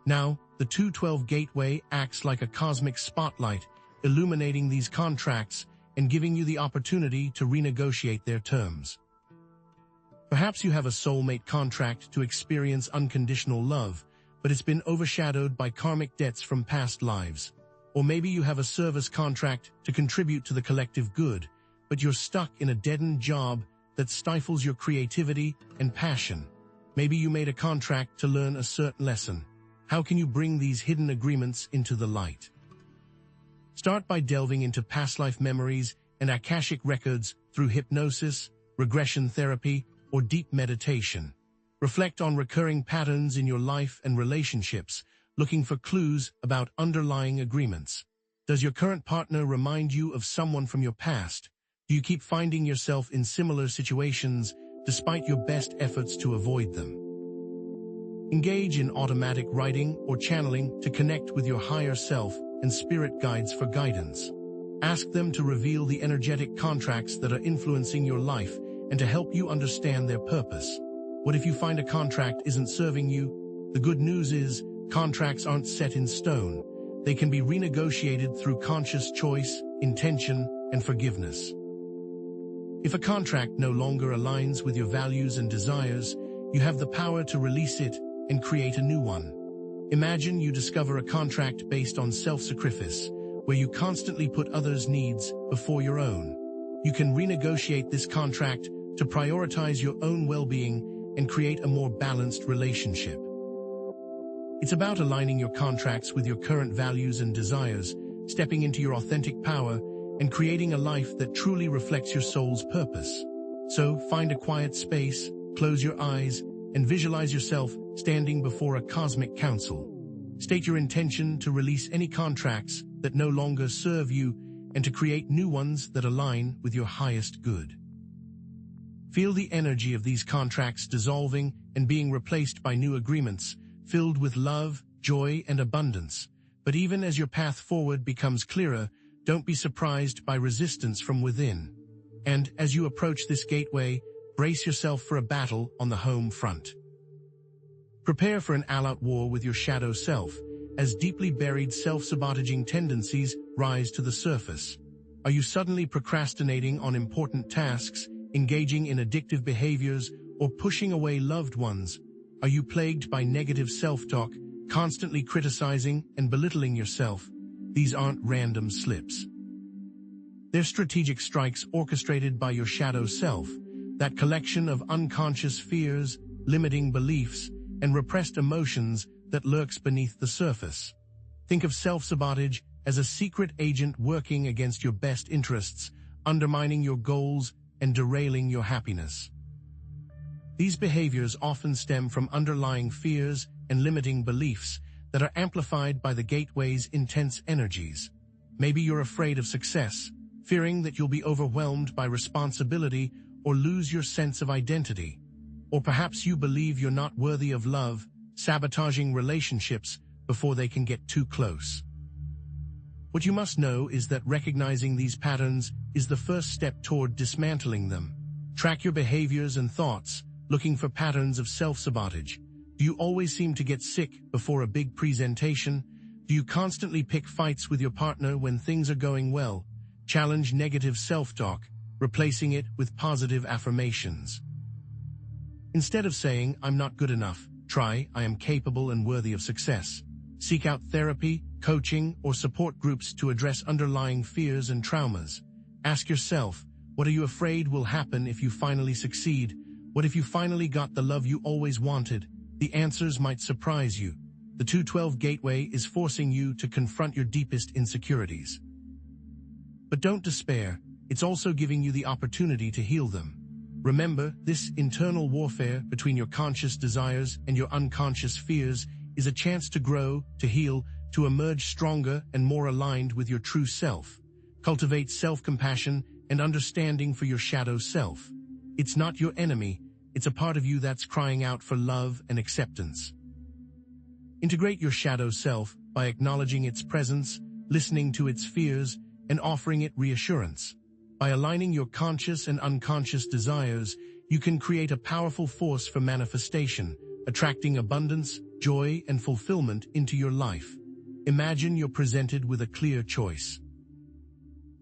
Now, the 212 Gateway acts like a cosmic spotlight, illuminating these contracts and giving you the opportunity to renegotiate their terms. Perhaps you have a soulmate contract to experience unconditional love, but it's been overshadowed by karmic debts from past lives. Or maybe you have a service contract to contribute to the collective good, but you're stuck in a dead-end job that stifles your creativity and passion. Maybe you made a contract to learn a certain lesson. How can you bring these hidden agreements into the light? Start by delving into past life memories and Akashic records through hypnosis, regression therapy, or deep meditation. Reflect on recurring patterns in your life and relationships, looking for clues about underlying agreements. Does your current partner remind you of someone from your past? Do you keep finding yourself in similar situations despite your best efforts to avoid them? Engage in automatic writing or channeling to connect with your higher self and spirit guides for guidance. Ask them to reveal the energetic contracts that are influencing your life and to help you understand their purpose. What if you find a contract isn't serving you? The good news is, contracts aren't set in stone. They can be renegotiated through conscious choice, intention, and forgiveness. If a contract no longer aligns with your values and desires, you have the power to release it and create a new one. Imagine you discover a contract based on self-sacrifice, where you constantly put others' needs before your own. You can renegotiate this contract to prioritize your own well-being and create a more balanced relationship. It's about aligning your contracts with your current values and desires, stepping into your authentic power, and creating a life that truly reflects your soul's purpose. So, find a quiet space, close your eyes, and visualize yourself standing before a cosmic council. State your intention to release any contracts that no longer serve you and to create new ones that align with your highest good. Feel the energy of these contracts dissolving and being replaced by new agreements, filled with love, joy, and abundance. But even as your path forward becomes clearer, don't be surprised by resistance from within. And as you approach this gateway, brace yourself for a battle on the home front. Prepare for an all-out war with your shadow self, as deeply buried self-sabotaging tendencies rise to the surface. Are you suddenly procrastinating on important tasks, engaging in addictive behaviors, or pushing away loved ones? Are you plagued by negative self-talk, constantly criticizing and belittling yourself? These aren't random slips. They're strategic strikes orchestrated by your shadow self, that collection of unconscious fears, limiting beliefs, and repressed emotions that lurks beneath the surface. Think of self-sabotage as a secret agent working against your best interests, undermining your goals and derailing your happiness. These behaviors often stem from underlying fears and limiting beliefs that are amplified by the gateway's intense energies. Maybe you're afraid of success, fearing that you'll be overwhelmed by responsibility or lose your sense of identity. Or perhaps you believe you're not worthy of love, sabotaging relationships before they can get too close. What you must know is that recognizing these patterns is the first step toward dismantling them. Track your behaviors and thoughts, looking for patterns of self-sabotage. Do you always seem to get sick before a big presentation? Do you constantly pick fights with your partner when things are going well? Challenge negative self-talk, replacing it with positive affirmations. Instead of saying, "I'm not good enough," try, "I am capable and worthy of success." Seek out therapy, coaching, or support groups to address underlying fears and traumas. Ask yourself, what are you afraid will happen if you finally succeed? What if you finally got the love you always wanted? The answers might surprise you. The 212 Gateway is forcing you to confront your deepest insecurities. But don't despair, it's also giving you the opportunity to heal them. Remember, this internal warfare between your conscious desires and your unconscious fears is a chance to grow, to heal, to emerge stronger and more aligned with your true self. Cultivate self-compassion and understanding for your shadow self. It's not your enemy, it's a part of you that's crying out for love and acceptance. Integrate your shadow self by acknowledging its presence, listening to its fears, and offering it reassurance. By aligning your conscious and unconscious desires, you can create a powerful force for manifestation, attracting abundance, joy, and fulfillment into your life. Imagine you're presented with a clear choice.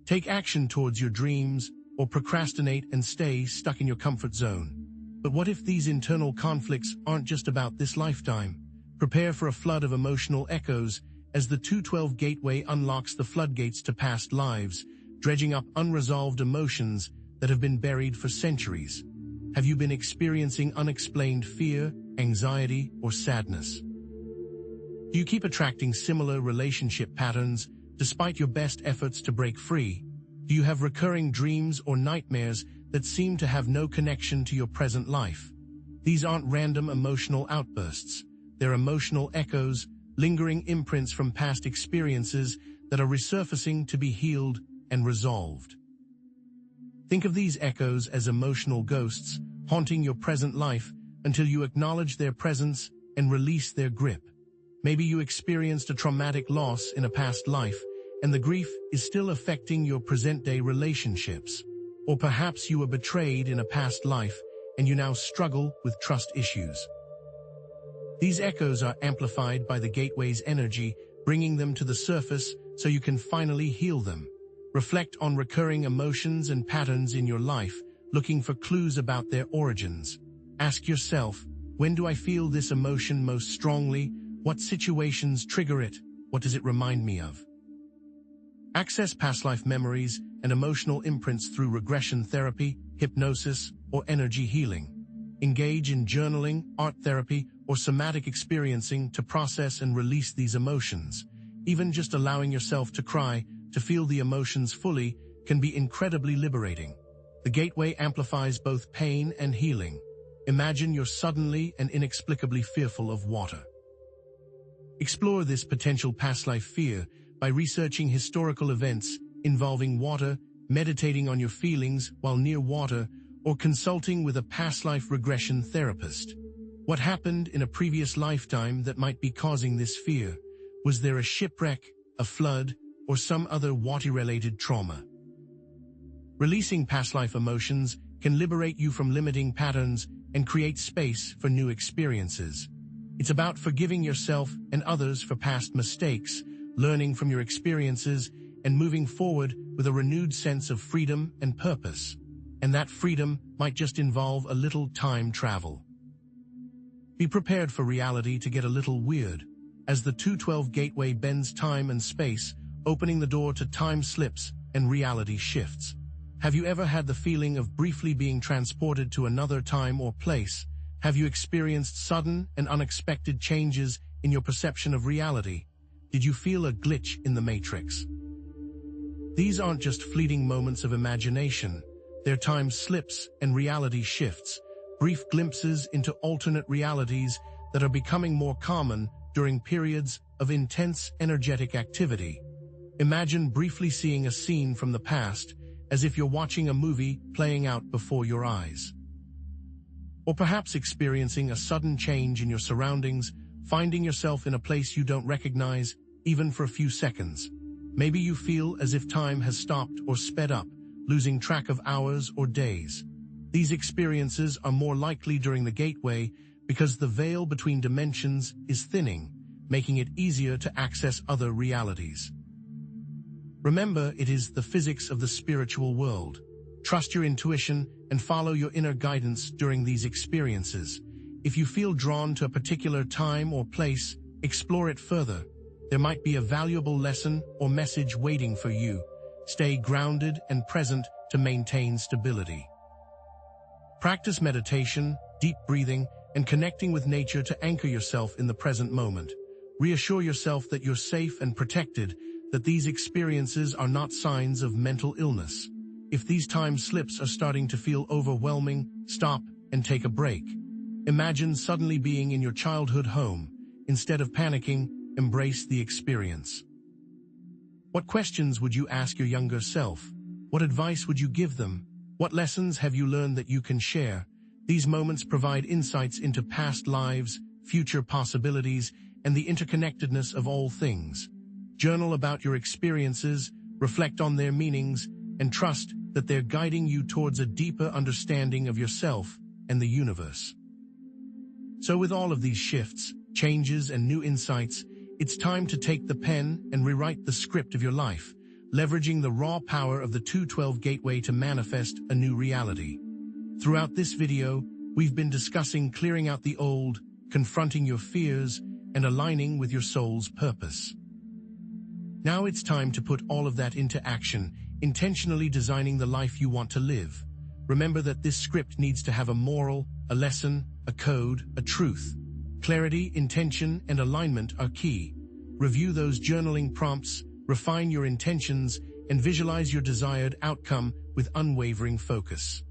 Take action towards your dreams, or procrastinate and stay stuck in your comfort zone. But what if these internal conflicts aren't just about this lifetime? Prepare for a flood of emotional echoes as the 212 Gateway unlocks the floodgates to past lives, dredging up unresolved emotions that have been buried for centuries. Have you been experiencing unexplained fear, anxiety, or sadness? Do you keep attracting similar relationship patterns despite your best efforts to break free? Do you have recurring dreams or nightmares that seem to have no connection to your present life? These aren't random emotional outbursts. They're emotional echoes, lingering imprints from past experiences that are resurfacing to be healed and resolved. Think of these echoes as emotional ghosts haunting your present life until you acknowledge their presence and release their grip. Maybe you experienced a traumatic loss in a past life, and the grief is still affecting your present-day relationships. Or perhaps you were betrayed in a past life, and you now struggle with trust issues. These echoes are amplified by the Gateway's energy, bringing them to the surface so you can finally heal them. Reflect on recurring emotions and patterns in your life, looking for clues about their origins. Ask yourself, when do I feel this emotion most strongly? What situations trigger it? What does it remind me of? Access past life memories and emotional imprints through regression therapy, hypnosis, or energy healing. Engage in journaling, art therapy, or somatic experiencing to process and release these emotions. Even just allowing yourself to cry, to feel the emotions fully, can be incredibly liberating. The Gateway amplifies both pain and healing. Imagine you're suddenly and inexplicably fearful of water. Explore this potential past life fear by researching historical events involving water, meditating on your feelings while near water, or consulting with a past life regression therapist. What happened in a previous lifetime that might be causing this fear? Was there a shipwreck, a flood, or some other water-related trauma? Releasing past life emotions can liberate you from limiting patterns and create space for new experiences. It's about forgiving yourself and others for past mistakes, learning from your experiences, and moving forward with a renewed sense of freedom and purpose. And that freedom might just involve a little time travel. Be prepared for reality to get a little weird, as the 212 Gateway bends time and space, opening the door to time slips and reality shifts. Have you ever had the feeling of briefly being transported to another time or place, Have you experienced sudden and unexpected changes in your perception of reality? Did you feel a glitch in the matrix? These aren't just fleeting moments of imagination. They're time slips and reality shifts, brief glimpses into alternate realities that are becoming more common during periods of intense energetic activity. Imagine briefly seeing a scene from the past, as if you're watching a movie playing out before your eyes. Or perhaps experiencing a sudden change in your surroundings, finding yourself in a place you don't recognize, even for a few seconds. Maybe you feel as if time has stopped or sped up, losing track of hours or days. These experiences are more likely during the gateway because the veil between dimensions is thinning, making it easier to access other realities. Remember, it is the physics of the spiritual world. Trust your intuition and follow your inner guidance during these experiences. If you feel drawn to a particular time or place, explore it further. There might be a valuable lesson or message waiting for you. Stay grounded and present to maintain stability. Practice meditation, deep breathing, and connecting with nature to anchor yourself in the present moment. Reassure yourself that you're safe and protected, that these experiences are not signs of mental illness. If these time slips are starting to feel overwhelming, stop and take a break. Imagine suddenly being in your childhood home. Instead of panicking, embrace the experience. What questions would you ask your younger self? What advice would you give them? What lessons have you learned that you can share? These moments provide insights into past lives, future possibilities, and the interconnectedness of all things. Journal about your experiences, reflect on their meanings, and trust that they're guiding you towards a deeper understanding of yourself and the universe. So with all of these shifts, changes, and new insights, it's time to take the pen and rewrite the script of your life, leveraging the raw power of the 212 Gateway to manifest a new reality. Throughout this video, we've been discussing clearing out the old, confronting your fears, and aligning with your soul's purpose. Now it's time to put all of that into action, intentionally designing the life you want to live. Remember that this script needs to have a moral, a lesson, a code, a truth. Clarity, intention, and alignment are key. Review those journaling prompts, refine your intentions, and visualize your desired outcome with unwavering focus.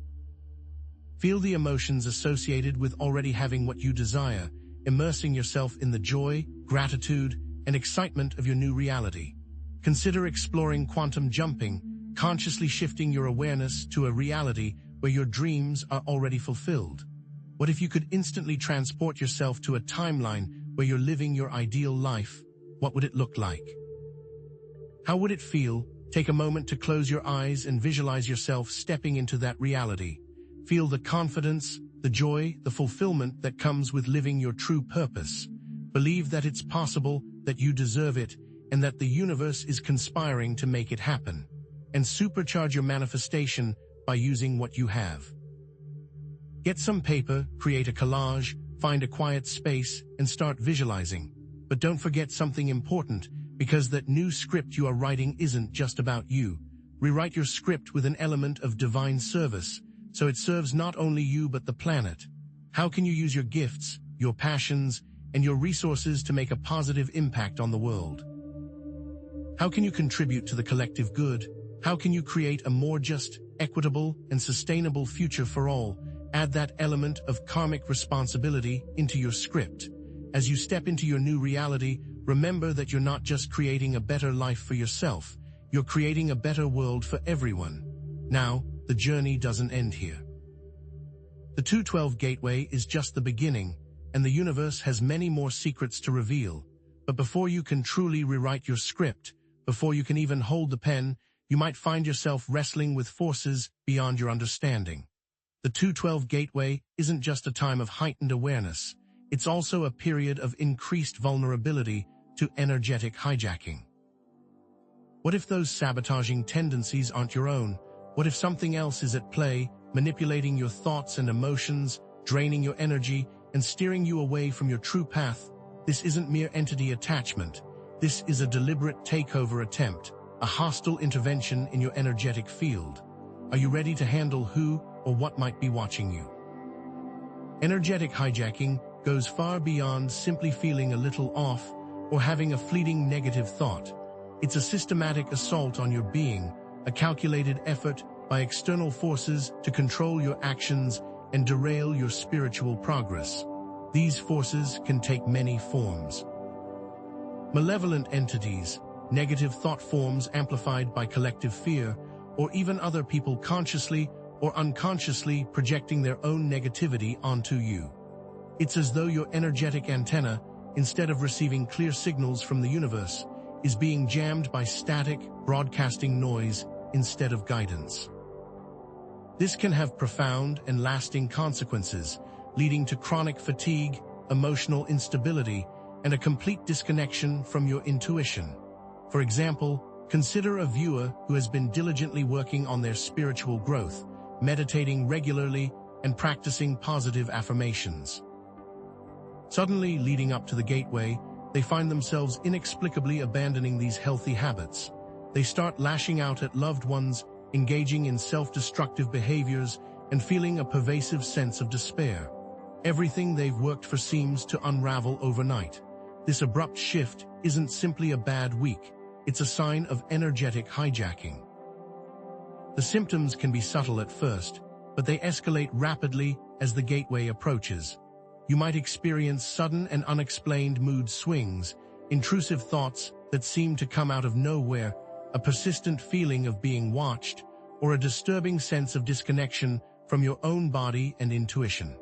Feel the emotions associated with already having what you desire, immersing yourself in the joy, gratitude, and excitement of your new reality. Consider exploring quantum jumping, consciously shifting your awareness to a reality where your dreams are already fulfilled. What if you could instantly transport yourself to a timeline where you're living your ideal life? What would it look like? How would it feel? Take a moment to close your eyes and visualize yourself stepping into that reality. Feel the confidence, the joy, the fulfillment that comes with living your true purpose. Believe that it's possible, that you deserve it, and that the universe is conspiring to make it happen. And supercharge your manifestation by using what you have. Get some paper, create a collage, find a quiet space, and start visualizing. But don't forget something important, because that new script you are writing isn't just about you. Rewrite your script with an element of divine service, so it serves not only you but the planet. How can you use your gifts, your passions, and your resources to make a positive impact on the world? How can you contribute to the collective good? How can you create a more just, equitable, and sustainable future for all? Add that element of karmic responsibility into your script. As you step into your new reality, remember that you're not just creating a better life for yourself, you're creating a better world for everyone. Now, the journey doesn't end here. The 212 Gateway is just the beginning, and the universe has many more secrets to reveal. But before you can truly rewrite your script, before you can even hold the pen, you might find yourself wrestling with forces beyond your understanding. The 212 Gateway isn't just a time of heightened awareness, it's also a period of increased vulnerability to energetic hijacking. What if those sabotaging tendencies aren't your own? What if something else is at play, manipulating your thoughts and emotions, draining your energy, and steering you away from your true path? This isn't mere entity attachment. This is a deliberate takeover attempt, a hostile intervention in your energetic field. Are you ready to handle who or what might be watching you? Energetic hijacking goes far beyond simply feeling a little off or having a fleeting negative thought. It's a systematic assault on your being, a calculated effort by external forces to control your actions and derail your spiritual progress. These forces can take many forms. Malevolent entities, negative thought forms amplified by collective fear, or even other people consciously or unconsciously projecting their own negativity onto you. It's as though your energetic antenna, instead of receiving clear signals from the universe, is being jammed by static, broadcasting noise instead of guidance. This can have profound and lasting consequences, leading to chronic fatigue, emotional instability, and a complete disconnection from your intuition. For example, consider a viewer who has been diligently working on their spiritual growth, meditating regularly, and practicing positive affirmations. Suddenly, leading up to the gateway, they find themselves inexplicably abandoning these healthy habits. They start lashing out at loved ones, engaging in self-destructive behaviors, and feeling a pervasive sense of despair. Everything they've worked for seems to unravel overnight. This abrupt shift isn't simply a bad week, it's a sign of energetic hijacking. The symptoms can be subtle at first, but they escalate rapidly as the gateway approaches. You might experience sudden and unexplained mood swings, intrusive thoughts that seem to come out of nowhere, a persistent feeling of being watched, or a disturbing sense of disconnection from your own body and intuition.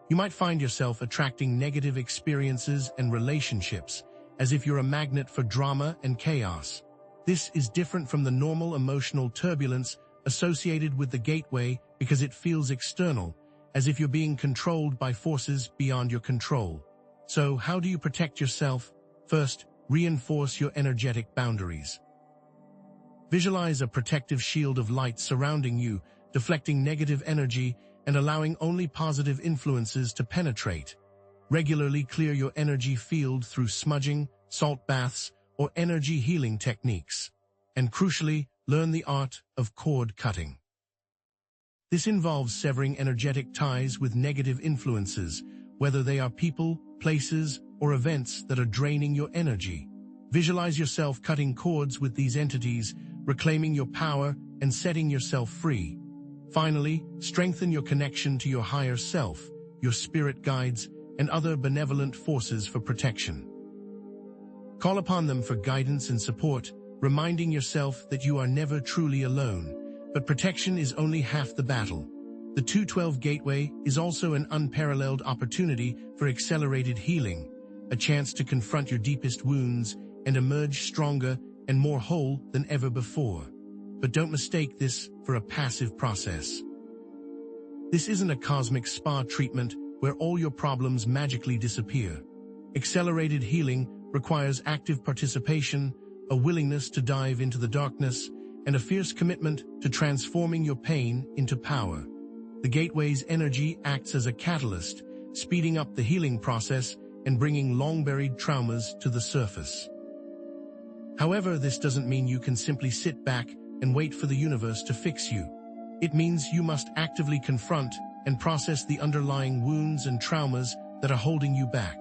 You might find yourself attracting negative experiences and relationships, as if you're a magnet for drama and chaos. This is different from the normal emotional turbulence associated with the gateway because it feels external, as if you're being controlled by forces beyond your control. So, how do you protect yourself? First, reinforce your energetic boundaries. Visualize a protective shield of light surrounding you, deflecting negative energy and allowing only positive influences to penetrate. Regularly clear your energy field through smudging, salt baths, or energy healing techniques. And crucially, learn the art of cord cutting. This involves severing energetic ties with negative influences, whether they are people, places, or events that are draining your energy. Visualize yourself cutting cords with these entities, reclaiming your power and setting yourself free. Finally, strengthen your connection to your higher self, your spirit guides, and other benevolent forces for protection. Call upon them for guidance and support, reminding yourself that you are never truly alone, but protection is only half the battle. The 212 Gateway is also an unparalleled opportunity for accelerated healing, a chance to confront your deepest wounds and emerge stronger and more whole than ever before. But don't mistake this for a passive process. This isn't a cosmic spa treatment where all your problems magically disappear. Accelerated healing requires active participation, a willingness to dive into the darkness, and a fierce commitment to transforming your pain into power. The Gateway's energy acts as a catalyst, speeding up the healing process and bringing long-buried traumas to the surface. However, this doesn't mean you can simply sit back and wait for the universe to fix you. It means you must actively confront and process the underlying wounds and traumas that are holding you back.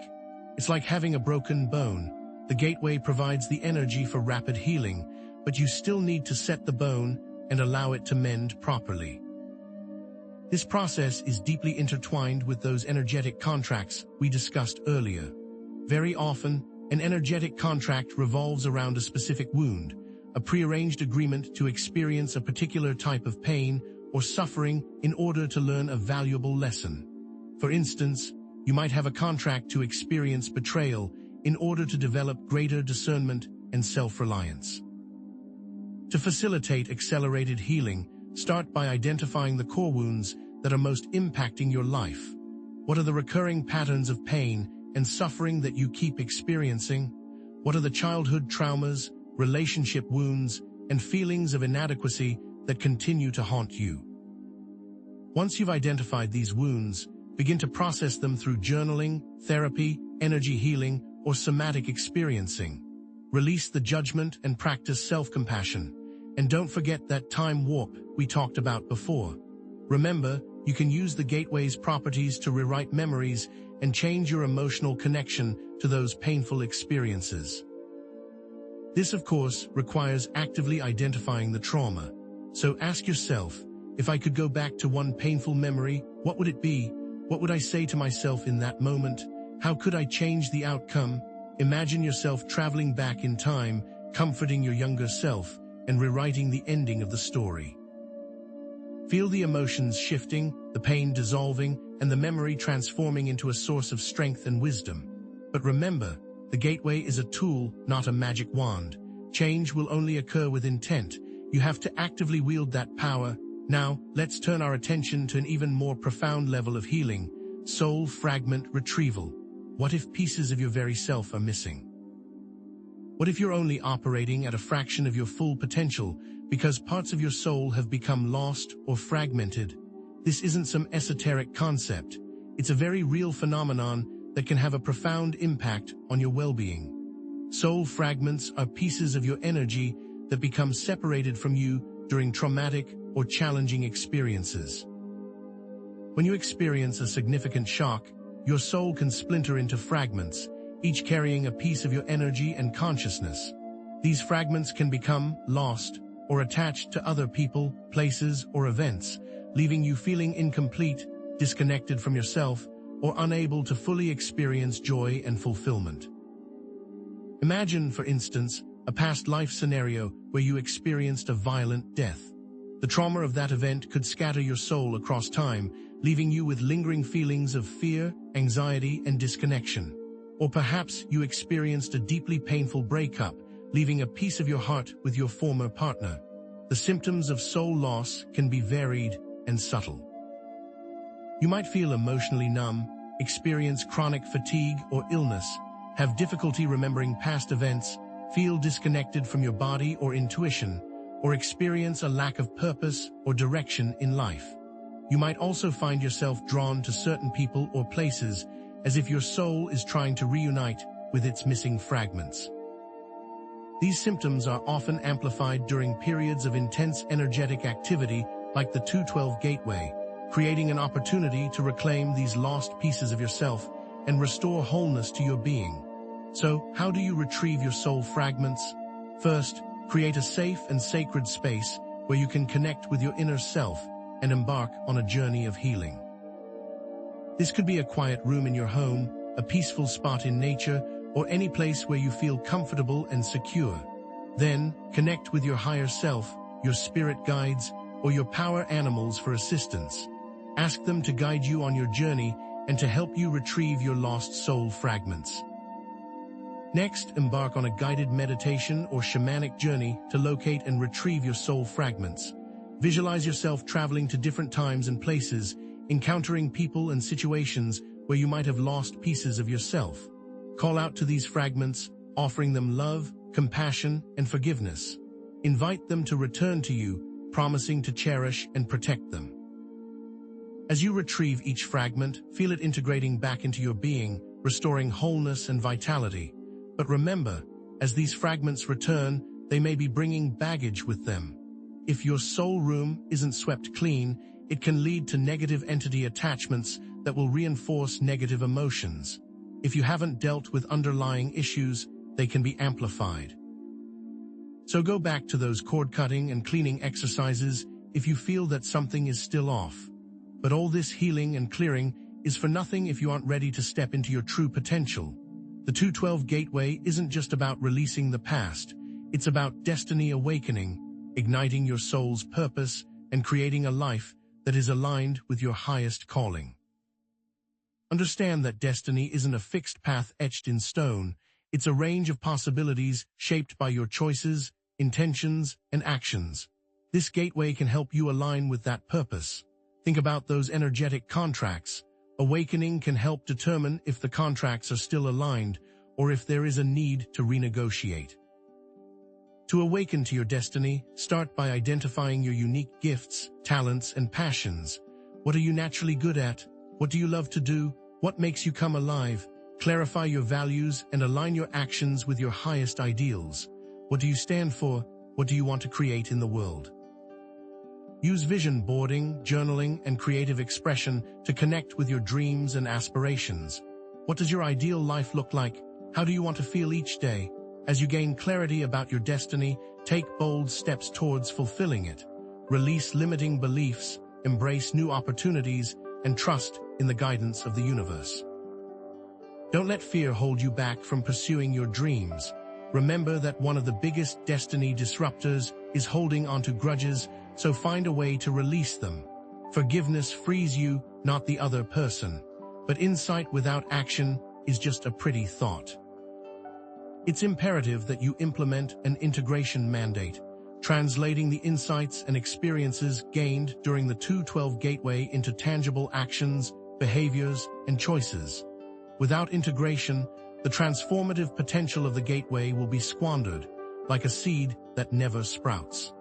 It's like having a broken bone. The Gateway provides the energy for rapid healing, but you still need to set the bone and allow it to mend properly. This process is deeply intertwined with those energetic contracts we discussed earlier. Very often, an energetic contract revolves around a specific wound, a prearranged agreement to experience a particular type of pain or suffering in order to learn a valuable lesson. For instance, you might have a contract to experience betrayal in order to develop greater discernment and self-reliance. To facilitate accelerated healing, start by identifying the core wounds that are most impacting your life. What are the recurring patterns of pain and suffering that you keep experiencing? What are the childhood traumas, relationship wounds, and feelings of inadequacy that continue to haunt you? Once you've identified these wounds, begin to process them through journaling, therapy, energy healing, or somatic experiencing. Release the judgment and practice self-compassion. And don't forget that time warp we talked about before. Remember, you can use the gateway's properties to rewrite memories and change your emotional connection to those painful experiences. This, of course, requires actively identifying the trauma. So ask yourself, if I could go back to one painful memory, what would it be? What would I say to myself in that moment? How could I change the outcome? Imagine yourself traveling back in time, comforting your younger self, and rewriting the ending of the story. Feel the emotions shifting, the pain dissolving, and the memory transforming into a source of strength and wisdom. But remember, the gateway is a tool, not a magic wand. Change will only occur with intent. You have to actively wield that power. Now, let's turn our attention to an even more profound level of healing: soul fragment retrieval. What if pieces of your very self are missing? What if you're only operating at a fraction of your full potential because parts of your soul have become lost or fragmented? This isn't some esoteric concept. It's a very real phenomenon that can have a profound impact on your well-being. Soul fragments are pieces of your energy that become separated from you during traumatic or challenging experiences. When you experience a significant shock, your soul can splinter into fragments, each carrying a piece of your energy and consciousness. These fragments can become lost or attached to other people, places, or events, leaving you feeling incomplete, disconnected from yourself, or unable to fully experience joy and fulfillment. Imagine, for instance, a past life scenario where you experienced a violent death. The trauma of that event could scatter your soul across time, leaving you with lingering feelings of fear, anxiety, and disconnection. Or perhaps you experienced a deeply painful breakup, leaving a piece of your heart with your former partner. The symptoms of soul loss can be varied and subtle. You might feel emotionally numb, experience chronic fatigue or illness, have difficulty remembering past events, feel disconnected from your body or intuition, or experience a lack of purpose or direction in life. You might also find yourself drawn to certain people or places, as if your soul is trying to reunite with its missing fragments. These symptoms are often amplified during periods of intense energetic activity like the 212 gateway, creating an opportunity to reclaim these lost pieces of yourself and restore wholeness to your being. So, how do you retrieve your soul fragments? First, create a safe and sacred space where you can connect with your inner self and embark on a journey of healing. This could be a quiet room in your home, a peaceful spot in nature, or any place where you feel comfortable and secure. Then, connect with your higher self, your spirit guides, or your power animals for assistance. Ask them to guide you on your journey and to help you retrieve your lost soul fragments. Next, embark on a guided meditation or shamanic journey to locate and retrieve your soul fragments. Visualize yourself traveling to different times and places, encountering people and situations where you might have lost pieces of yourself. Call out to these fragments, offering them love, compassion, and forgiveness. Invite them to return to you, promising to cherish and protect them. As you retrieve each fragment, feel it integrating back into your being, restoring wholeness and vitality. But remember, as these fragments return, they may be bringing baggage with them. If your soul room isn't swept clean, it can lead to negative entity attachments that will reinforce negative emotions. If you haven't dealt with underlying issues, they can be amplified. So go back to those cord-cutting and cleaning exercises if you feel that something is still off. But all this healing and clearing is for nothing if you aren't ready to step into your true potential. The 212 Gateway isn't just about releasing the past, it's about destiny awakening, igniting your soul's purpose, and creating a life that is aligned with your highest calling. Understand that destiny isn't a fixed path etched in stone, it's a range of possibilities shaped by your choices, intentions, and actions. This gateway can help you align with that purpose. Think about those energetic contracts. Awakening can help determine if the contracts are still aligned or if there is a need to renegotiate. To awaken to your destiny, start by identifying your unique gifts, talents, and passions. What are you naturally good at? What do you love to do? What makes you come alive? Clarify your values and align your actions with your highest ideals. What do you stand for? What do you want to create in the world? Use vision boarding, journaling, and creative expression to connect with your dreams and aspirations. What does your ideal life look like? How do you want to feel each day? As you gain clarity about your destiny, take bold steps towards fulfilling it. Release limiting beliefs, embrace new opportunities, and trust in the guidance of the universe. Don't let fear hold you back from pursuing your dreams. Remember that one of the biggest destiny disruptors is holding onto grudges, so find a way to release them. Forgiveness frees you, not the other person. But insight without action is just a pretty thought. It's imperative that you implement an integration mandate, translating the insights and experiences gained during the 212 gateway into tangible actions, behaviors, and choices. Without integration, the transformative potential of the gateway will be squandered, like a seed that never sprouts.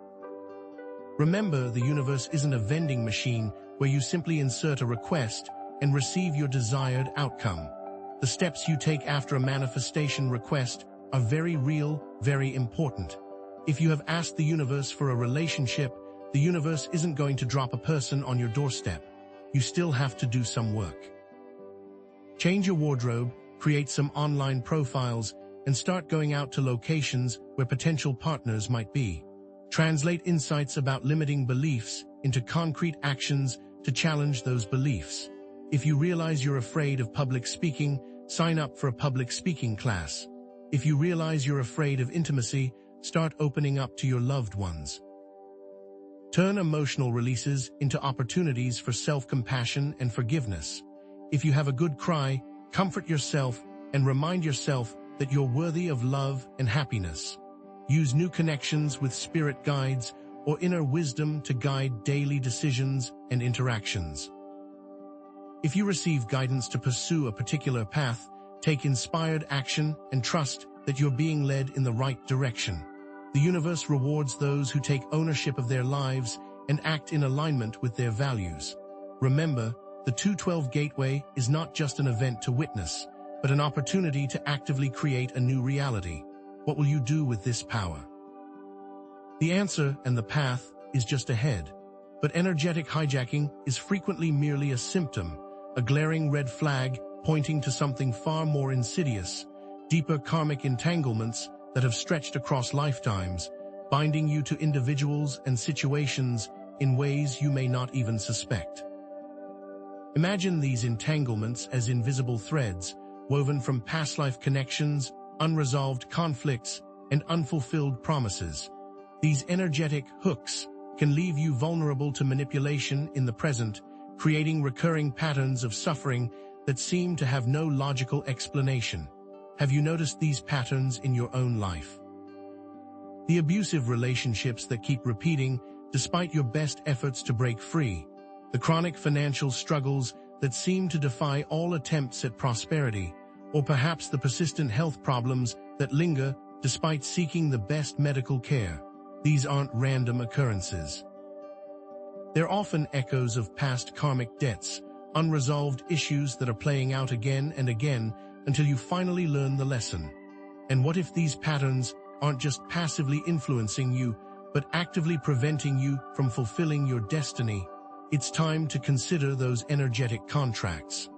Remember, the universe isn't a vending machine where you simply insert a request and receive your desired outcome. The steps you take after a manifestation request are very real, very important. If you have asked the universe for a relationship, the universe isn't going to drop a person on your doorstep. You still have to do some work. Change your wardrobe, create some online profiles, and start going out to locations where potential partners might be. Translate insights about limiting beliefs into concrete actions to challenge those beliefs. If you realize you're afraid of public speaking, sign up for a public speaking class. If you realize you're afraid of intimacy, start opening up to your loved ones. Turn emotional releases into opportunities for self-compassion and forgiveness. If you have a good cry, comfort yourself and remind yourself that you're worthy of love and happiness. Use new connections with spirit guides or inner wisdom to guide daily decisions and interactions. If you receive guidance to pursue a particular path, take inspired action and trust that you're being led in the right direction. The universe rewards those who take ownership of their lives and act in alignment with their values. Remember, the 212 Gateway is not just an event to witness, but an opportunity to actively create a new reality. What will you do with this power? The answer and the path is just ahead. But energetic hijacking is frequently merely a symptom, a glaring red flag pointing to something far more insidious, deeper karmic entanglements that have stretched across lifetimes, binding you to individuals and situations in ways you may not even suspect. Imagine these entanglements as invisible threads, woven from past life connections, unresolved conflicts, and unfulfilled promises. These energetic hooks can leave you vulnerable to manipulation in the present, creating recurring patterns of suffering that seem to have no logical explanation. Have you noticed these patterns in your own life? The abusive relationships that keep repeating despite your best efforts to break free. The chronic financial struggles that seem to defy all attempts at prosperity, or perhaps the persistent health problems that linger despite seeking the best medical care. These aren't random occurrences. They're often echoes of past karmic debts, unresolved issues that are playing out again and again until you finally learn the lesson. And what if these patterns aren't just passively influencing you, but actively preventing you from fulfilling your destiny? It's time to consider those energetic contracts.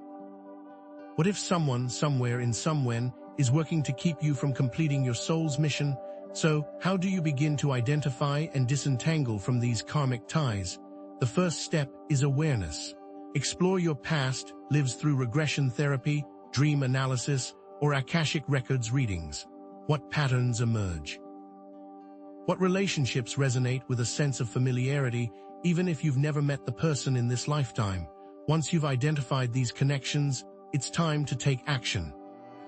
What if someone, somewhere in somewhen, is working to keep you from completing your soul's mission? So, how do you begin to identify and disentangle from these karmic ties? The first step is awareness. Explore your past lives through regression therapy, dream analysis, or Akashic records readings. What patterns emerge? What relationships resonate with a sense of familiarity, even if you've never met the person in this lifetime? Once you've identified these connections, it's time to take action.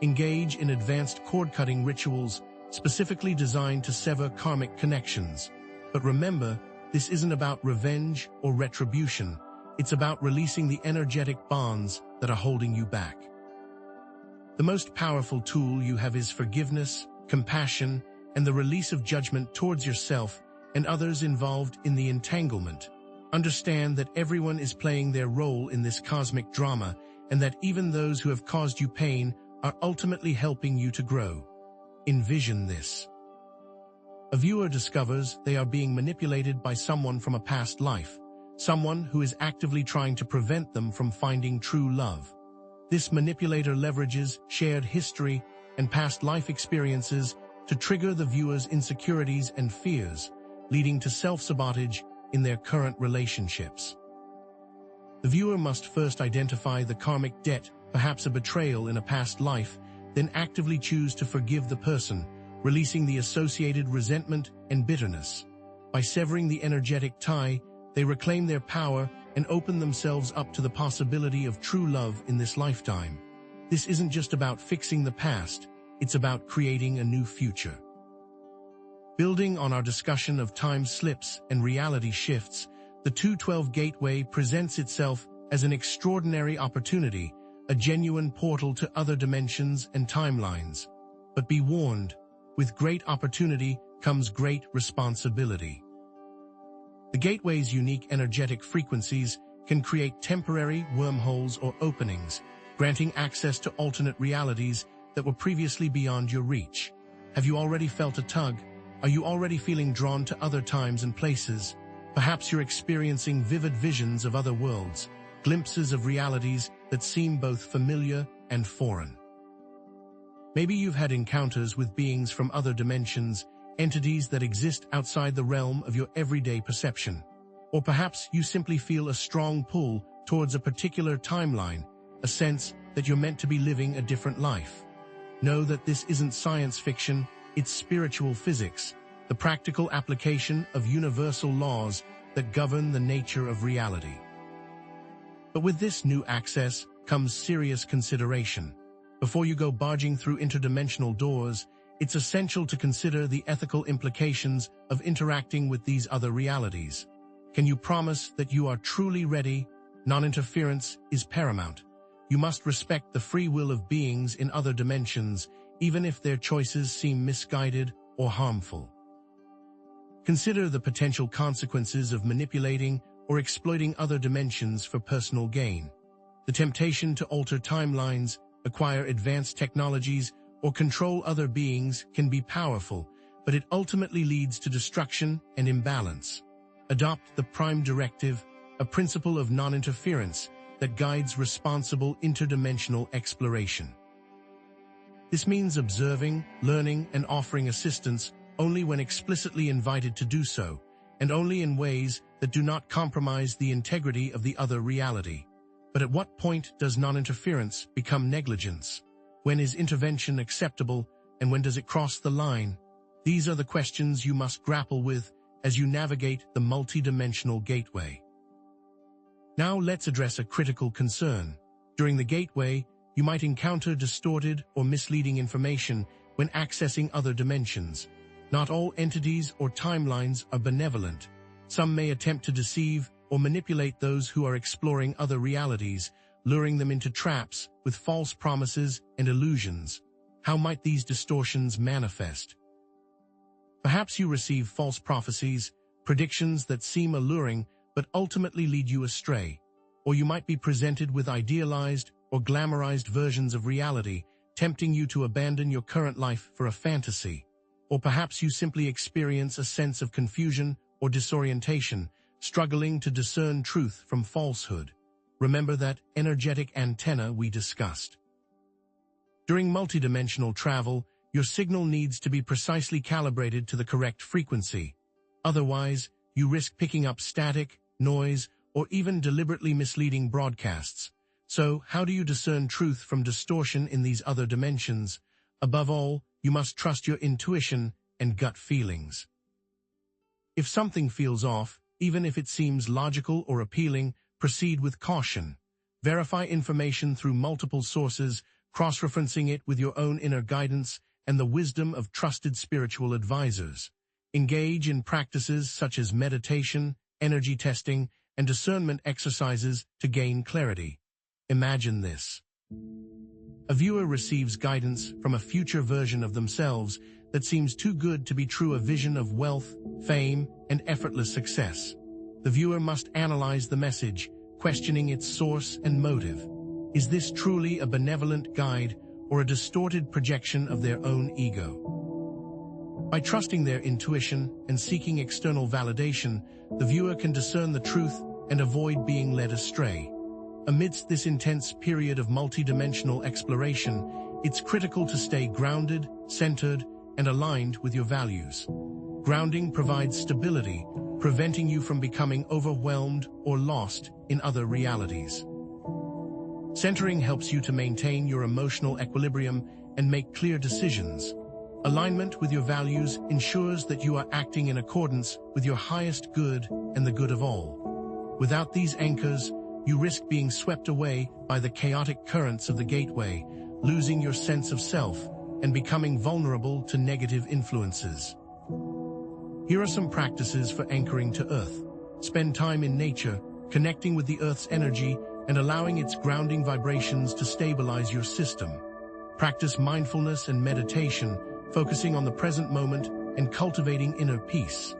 Engage in advanced cord-cutting rituals, specifically designed to sever karmic connections. But remember, this isn't about revenge or retribution. It's about releasing the energetic bonds that are holding you back. The most powerful tool you have is forgiveness, compassion, and the release of judgment towards yourself and others involved in the entanglement. Understand that everyone is playing their role in this cosmic drama, and that even those who have caused you pain are ultimately helping you to grow. Envision this. A viewer discovers they are being manipulated by someone from a past life, someone who is actively trying to prevent them from finding true love. This manipulator leverages shared history and past life experiences to trigger the viewer's insecurities and fears, leading to self-sabotage in their current relationships. The viewer must first identify the karmic debt, perhaps a betrayal in a past life, then actively choose to forgive the person, releasing the associated resentment and bitterness. By severing the energetic tie, they reclaim their power and open themselves up to the possibility of true love in this lifetime. This isn't just about fixing the past, it's about creating a new future. Building on our discussion of time slips and reality shifts, the 212 Gateway presents itself as an extraordinary opportunity, a genuine portal to other dimensions and timelines. But be warned, with great opportunity comes great responsibility. The Gateway's unique energetic frequencies can create temporary wormholes or openings, granting access to alternate realities that were previously beyond your reach. Have you already felt a tug? Are you already feeling drawn to other times and places? Perhaps you're experiencing vivid visions of other worlds, glimpses of realities that seem both familiar and foreign. Maybe you've had encounters with beings from other dimensions, entities that exist outside the realm of your everyday perception. Or perhaps you simply feel a strong pull towards a particular timeline, a sense that you're meant to be living a different life. Know that this isn't science fiction, it's spiritual physics, the practical application of universal laws that govern the nature of reality. But with this new access comes serious consideration. Before you go barging through interdimensional doors, it's essential to consider the ethical implications of interacting with these other realities. Can you promise that you are truly ready? Non-interference is paramount. You must respect the free will of beings in other dimensions, even if their choices seem misguided or harmful. Consider the potential consequences of manipulating or exploiting other dimensions for personal gain. The temptation to alter timelines, acquire advanced technologies, or control other beings can be powerful, but it ultimately leads to destruction and imbalance. Adopt the Prime Directive, a principle of non-interference that guides responsible interdimensional exploration. This means observing, learning, and offering assistance only when explicitly invited to do so, and only in ways that do not compromise the integrity of the other reality. But at what point does non-interference become negligence? When is intervention acceptable, and when does it cross the line? These are the questions you must grapple with as you navigate the multidimensional gateway. Now let's address a critical concern. During the gateway, you might encounter distorted or misleading information when accessing other dimensions. Not all entities or timelines are benevolent. Some may attempt to deceive or manipulate those who are exploring other realities, luring them into traps with false promises and illusions. How might these distortions manifest? Perhaps you receive false prophecies, predictions that seem alluring but ultimately lead you astray. Or you might be presented with idealized or glamorized versions of reality, tempting you to abandon your current life for a fantasy. Or perhaps you simply experience a sense of confusion or disorientation, struggling to discern truth from falsehood. Remember that energetic antenna we discussed. During multidimensional travel, your signal needs to be precisely calibrated to the correct frequency. Otherwise, you risk picking up static, noise, or even deliberately misleading broadcasts. So, how do you discern truth from distortion in these other dimensions? Above all, you must trust your intuition and gut feelings. If something feels off, even if it seems logical or appealing, proceed with caution. Verify information through multiple sources, cross-referencing it with your own inner guidance and the wisdom of trusted spiritual advisors. Engage in practices such as meditation, energy testing, and discernment exercises to gain clarity. Imagine this. A viewer receives guidance from a future version of themselves that seems too good to be true, a vision of wealth, fame, and effortless success. The viewer must analyze the message, questioning its source and motive. Is this truly a benevolent guide or a distorted projection of their own ego? By trusting their intuition and seeking external validation, the viewer can discern the truth and avoid being led astray. Amidst this intense period of multidimensional exploration, it's critical to stay grounded, centered, and aligned with your values. Grounding provides stability, preventing you from becoming overwhelmed or lost in other realities. Centering helps you to maintain your emotional equilibrium and make clear decisions. Alignment with your values ensures that you are acting in accordance with your highest good and the good of all. Without these anchors, you risk being swept away by the chaotic currents of the gateway, losing your sense of self, and becoming vulnerable to negative influences. Here are some practices for anchoring to Earth. Spend time in nature, connecting with the Earth's energy and allowing its grounding vibrations to stabilize your system. Practice mindfulness and meditation, focusing on the present moment and cultivating inner peace.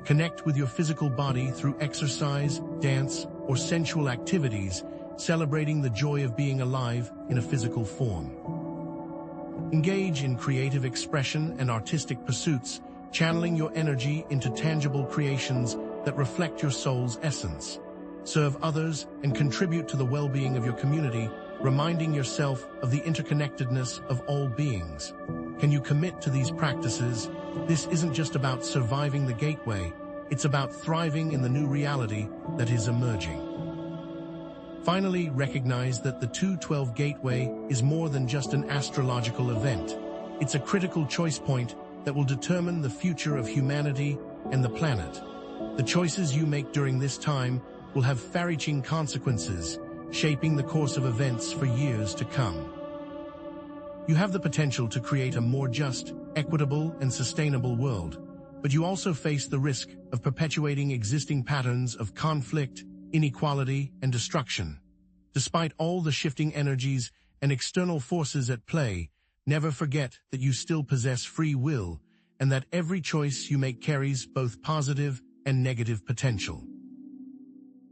Connect with your physical body through exercise, dance, or sensual activities, celebrating the joy of being alive in a physical form. Engage in creative expression and artistic pursuits, channeling your energy into tangible creations that reflect your soul's essence. Serve others and contribute to the well-being of your community, reminding yourself of the interconnectedness of all beings. Can you commit to these practices? This isn't just about surviving the gateway, it's about thriving in the new reality that is emerging. Finally, recognize that the 212 Gateway is more than just an astrological event. It's a critical choice point that will determine the future of humanity and the planet. The choices you make during this time will have far-reaching consequences, shaping the course of events for years to come. You have the potential to create a more just, equitable, and sustainable world, but you also face the risk of perpetuating existing patterns of conflict, inequality, and destruction. Despite all the shifting energies and external forces at play, never forget that you still possess free will and that every choice you make carries both positive and negative potential.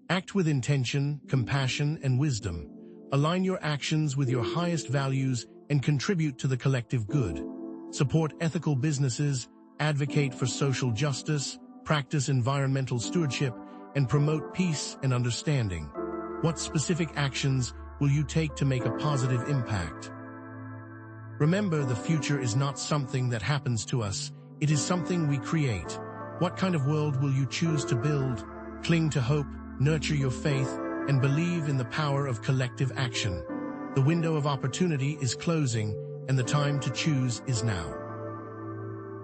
Act with intention, compassion, and wisdom. Align your actions with your highest values and contribute to the collective good. Support ethical businesses, advocate for social justice, practice environmental stewardship, and promote peace and understanding. What specific actions will you take to make a positive impact? Remember, the future is not something that happens to us, it is something we create. What kind of world will you choose to build? Cling to hope, nurture your faith, and believe in the power of collective action. The window of opportunity is closing, and the time to choose is now.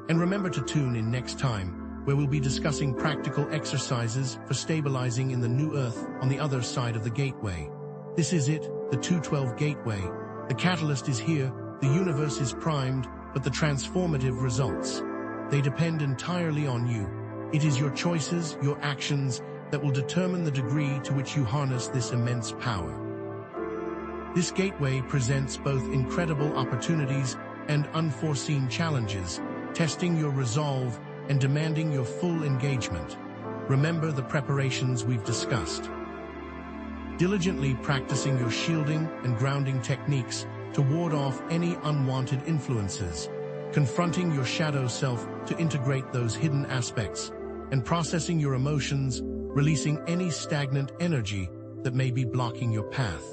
And remember to tune in next time, where we'll be discussing practical exercises for stabilizing in the new Earth on the other side of the gateway. This is it, the 212 Gateway. The catalyst is here, the universe is primed, but the transformative results, they depend entirely on you. It is your choices, your actions, that will determine the degree to which you harness this immense power. This gateway presents both incredible opportunities and unforeseen challenges, testing your resolve and demanding your full engagement. Remember the preparations we've discussed. Diligently practicing your shielding and grounding techniques to ward off any unwanted influences, confronting your shadow self to integrate those hidden aspects, and processing your emotions, releasing any stagnant energy that may be blocking your path.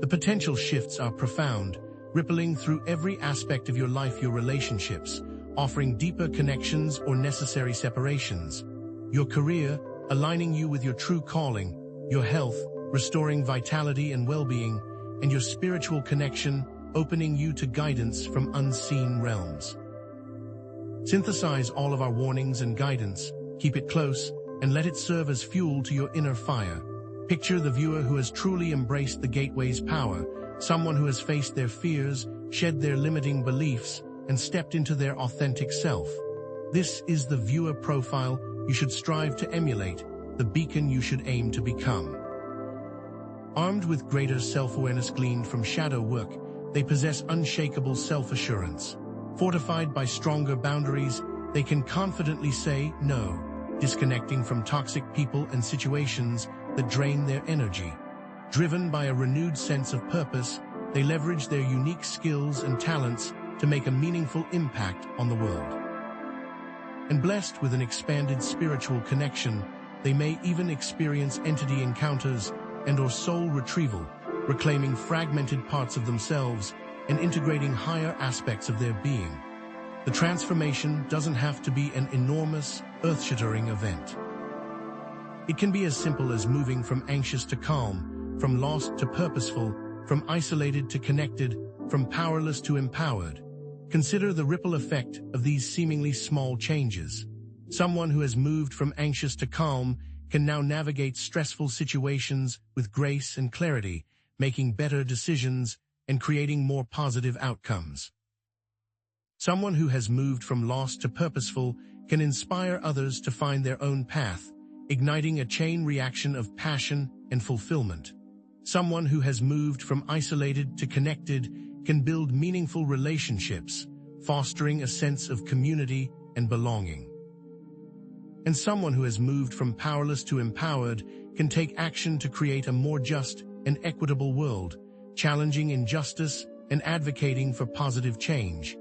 The potential shifts are profound, rippling through every aspect of your life, your relationships, offering deeper connections or necessary separations. Your career, aligning you with your true calling, your health, restoring vitality and well-being, and your spiritual connection, opening you to guidance from unseen realms. Synthesize all of our warnings and guidance, keep it close, and let it serve as fuel to your inner fire. Picture the viewer who has truly embraced the gateway's power, someone who has faced their fears, shed their limiting beliefs, and stepped into their authentic self. This is the viewer profile you should strive to emulate, the beacon you should aim to become. Armed with greater self-awareness gleaned from shadow work, they possess unshakable self-assurance. Fortified by stronger boundaries, they can confidently say no, disconnecting from toxic people and situations that drain their energy. Driven by a renewed sense of purpose, they leverage their unique skills and talents to make a meaningful impact on the world. And blessed with an expanded spiritual connection, they may even experience entity encounters and/or soul retrieval, reclaiming fragmented parts of themselves and integrating higher aspects of their being. The transformation doesn't have to be an enormous, earth-shattering event. It can be as simple as moving from anxious to calm, from lost to purposeful, from isolated to connected, from powerless to empowered. Consider the ripple effect of these seemingly small changes. Someone who has moved from anxious to calm can now navigate stressful situations with grace and clarity, making better decisions and creating more positive outcomes. Someone who has moved from lost to purposeful can inspire others to find their own path, igniting a chain reaction of passion and fulfillment. Someone who has moved from isolated to connected can build meaningful relationships, fostering a sense of community and belonging. And someone who has moved from powerless to empowered can take action to create a more just and equitable world, challenging injustice and advocating for positive change.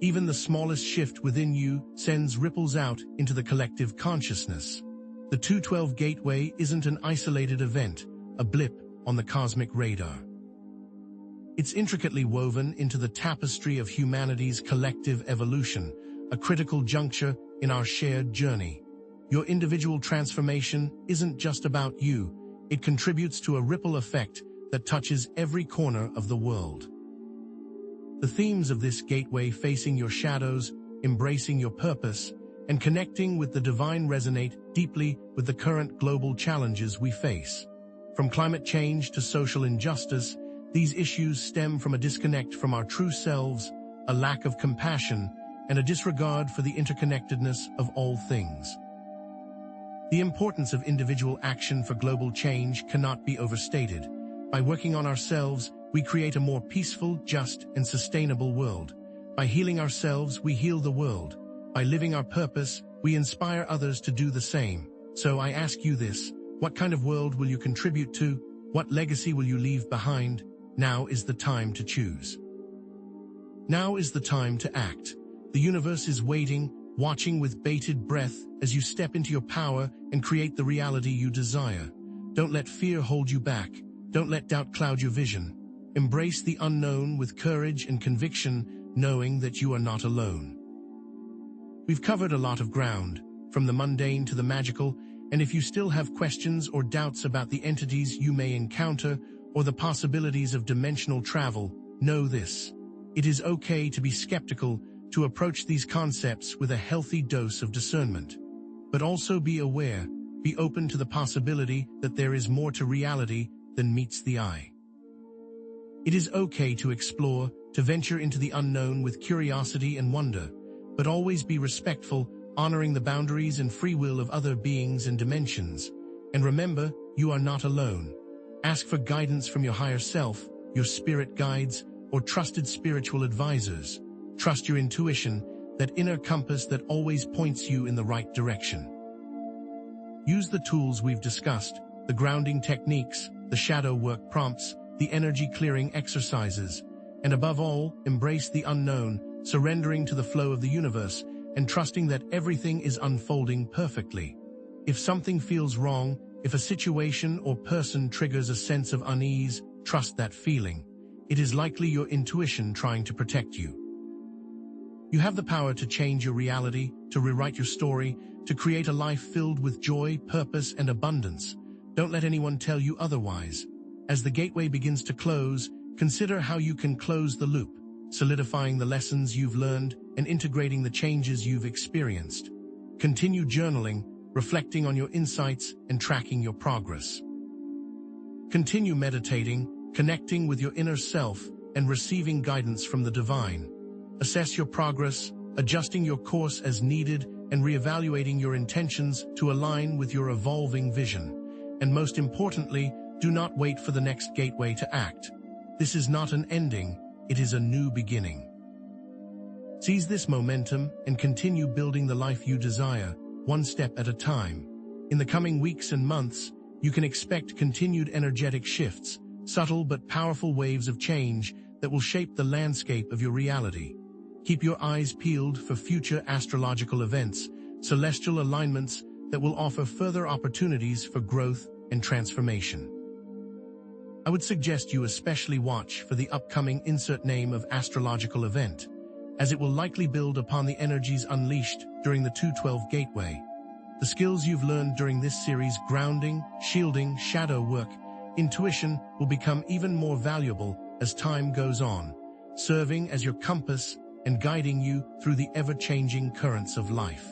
Even the smallest shift within you sends ripples out into the collective consciousness. The 212 Gateway isn't an isolated event, a blip on the cosmic radar. It's intricately woven into the tapestry of humanity's collective evolution, a critical juncture in our shared journey. Your individual transformation isn't just about you, it contributes to a ripple effect that touches every corner of the world. The themes of this gateway, facing your shadows, embracing your purpose, and connecting with the divine, resonate deeply with the current global challenges we face. From climate change to social injustice, these issues stem from a disconnect from our true selves, a lack of compassion, and a disregard for the interconnectedness of all things. The importance of individual action for global change cannot be overstated. By working on ourselves, we create a more peaceful, just, and sustainable world. By healing ourselves, we heal the world. By living our purpose, we inspire others to do the same. So I ask you this: what kind of world will you contribute to? What legacy will you leave behind? Now is the time to choose. Now is the time to act. The universe is waiting, watching with bated breath as you step into your power and create the reality you desire. Don't let fear hold you back. Don't let doubt cloud your vision. Embrace the unknown with courage and conviction, knowing that you are not alone. We've covered a lot of ground, from the mundane to the magical, and if you still have questions or doubts about the entities you may encounter or the possibilities of dimensional travel, know this: it is okay to be skeptical, to approach these concepts with a healthy dose of discernment. But also be aware, be open to the possibility that there is more to reality than meets the eye. It is okay to explore, to venture into the unknown with curiosity and wonder, but always be respectful, honoring the boundaries and free will of other beings and dimensions. And remember, you are not alone. Ask for guidance from your higher self, your spirit guides, or trusted spiritual advisors. Trust your intuition, that inner compass that always points you in the right direction. Use the tools we've discussed, the grounding techniques, the shadow work prompts, the energy clearing exercises, and above all, embrace the unknown, surrendering to the flow of the universe and trusting that everything is unfolding perfectly. If something feels wrong, if a situation or person triggers a sense of unease, trust that feeling. It is likely your intuition trying to protect you. You have the power to change your reality, to rewrite your story, to create a life filled with joy, purpose, and abundance. Don't let anyone tell you otherwise. As the gateway begins to close, consider how you can close the loop, solidifying the lessons you've learned and integrating the changes you've experienced. Continue journaling, reflecting on your insights and tracking your progress. Continue meditating, connecting with your inner self and receiving guidance from the divine. Assess your progress, adjusting your course as needed and reevaluating your intentions to align with your evolving vision. And most importantly, do not wait for the next gateway to act. This is not an ending, it is a new beginning. Seize this momentum and continue building the life you desire, one step at a time. In the coming weeks and months, you can expect continued energetic shifts, subtle but powerful waves of change that will shape the landscape of your reality. Keep your eyes peeled for future astrological events, celestial alignments that will offer further opportunities for growth and transformation. I would suggest you especially watch for the upcoming insert name of astrological event, as it will likely build upon the energies unleashed during the 212 gateway. The skills you've learned during this series, grounding, shielding, shadow work, intuition, will become even more valuable as time goes on, serving as your compass and guiding you through the ever-changing currents of life.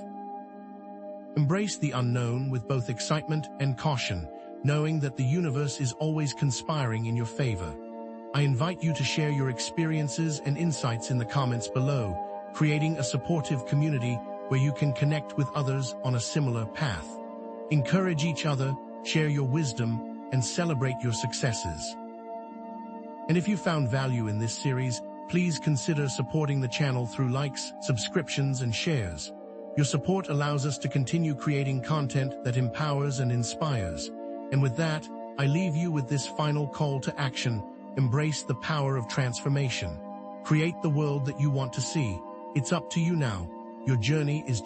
Embrace the unknown with both excitement and caution, knowing that the universe is always conspiring in your favor. I invite you to share your experiences and insights in the comments below, creating a supportive community where you can connect with others on a similar path. Encourage each other, share your wisdom, and celebrate your successes. And if you found value in this series, please consider supporting the channel through likes, subscriptions, and shares. Your support allows us to continue creating content that empowers and inspires. And with that, I leave you with this final call to action. Embrace the power of transformation. Create the world that you want to see. It's up to you now. Your journey is just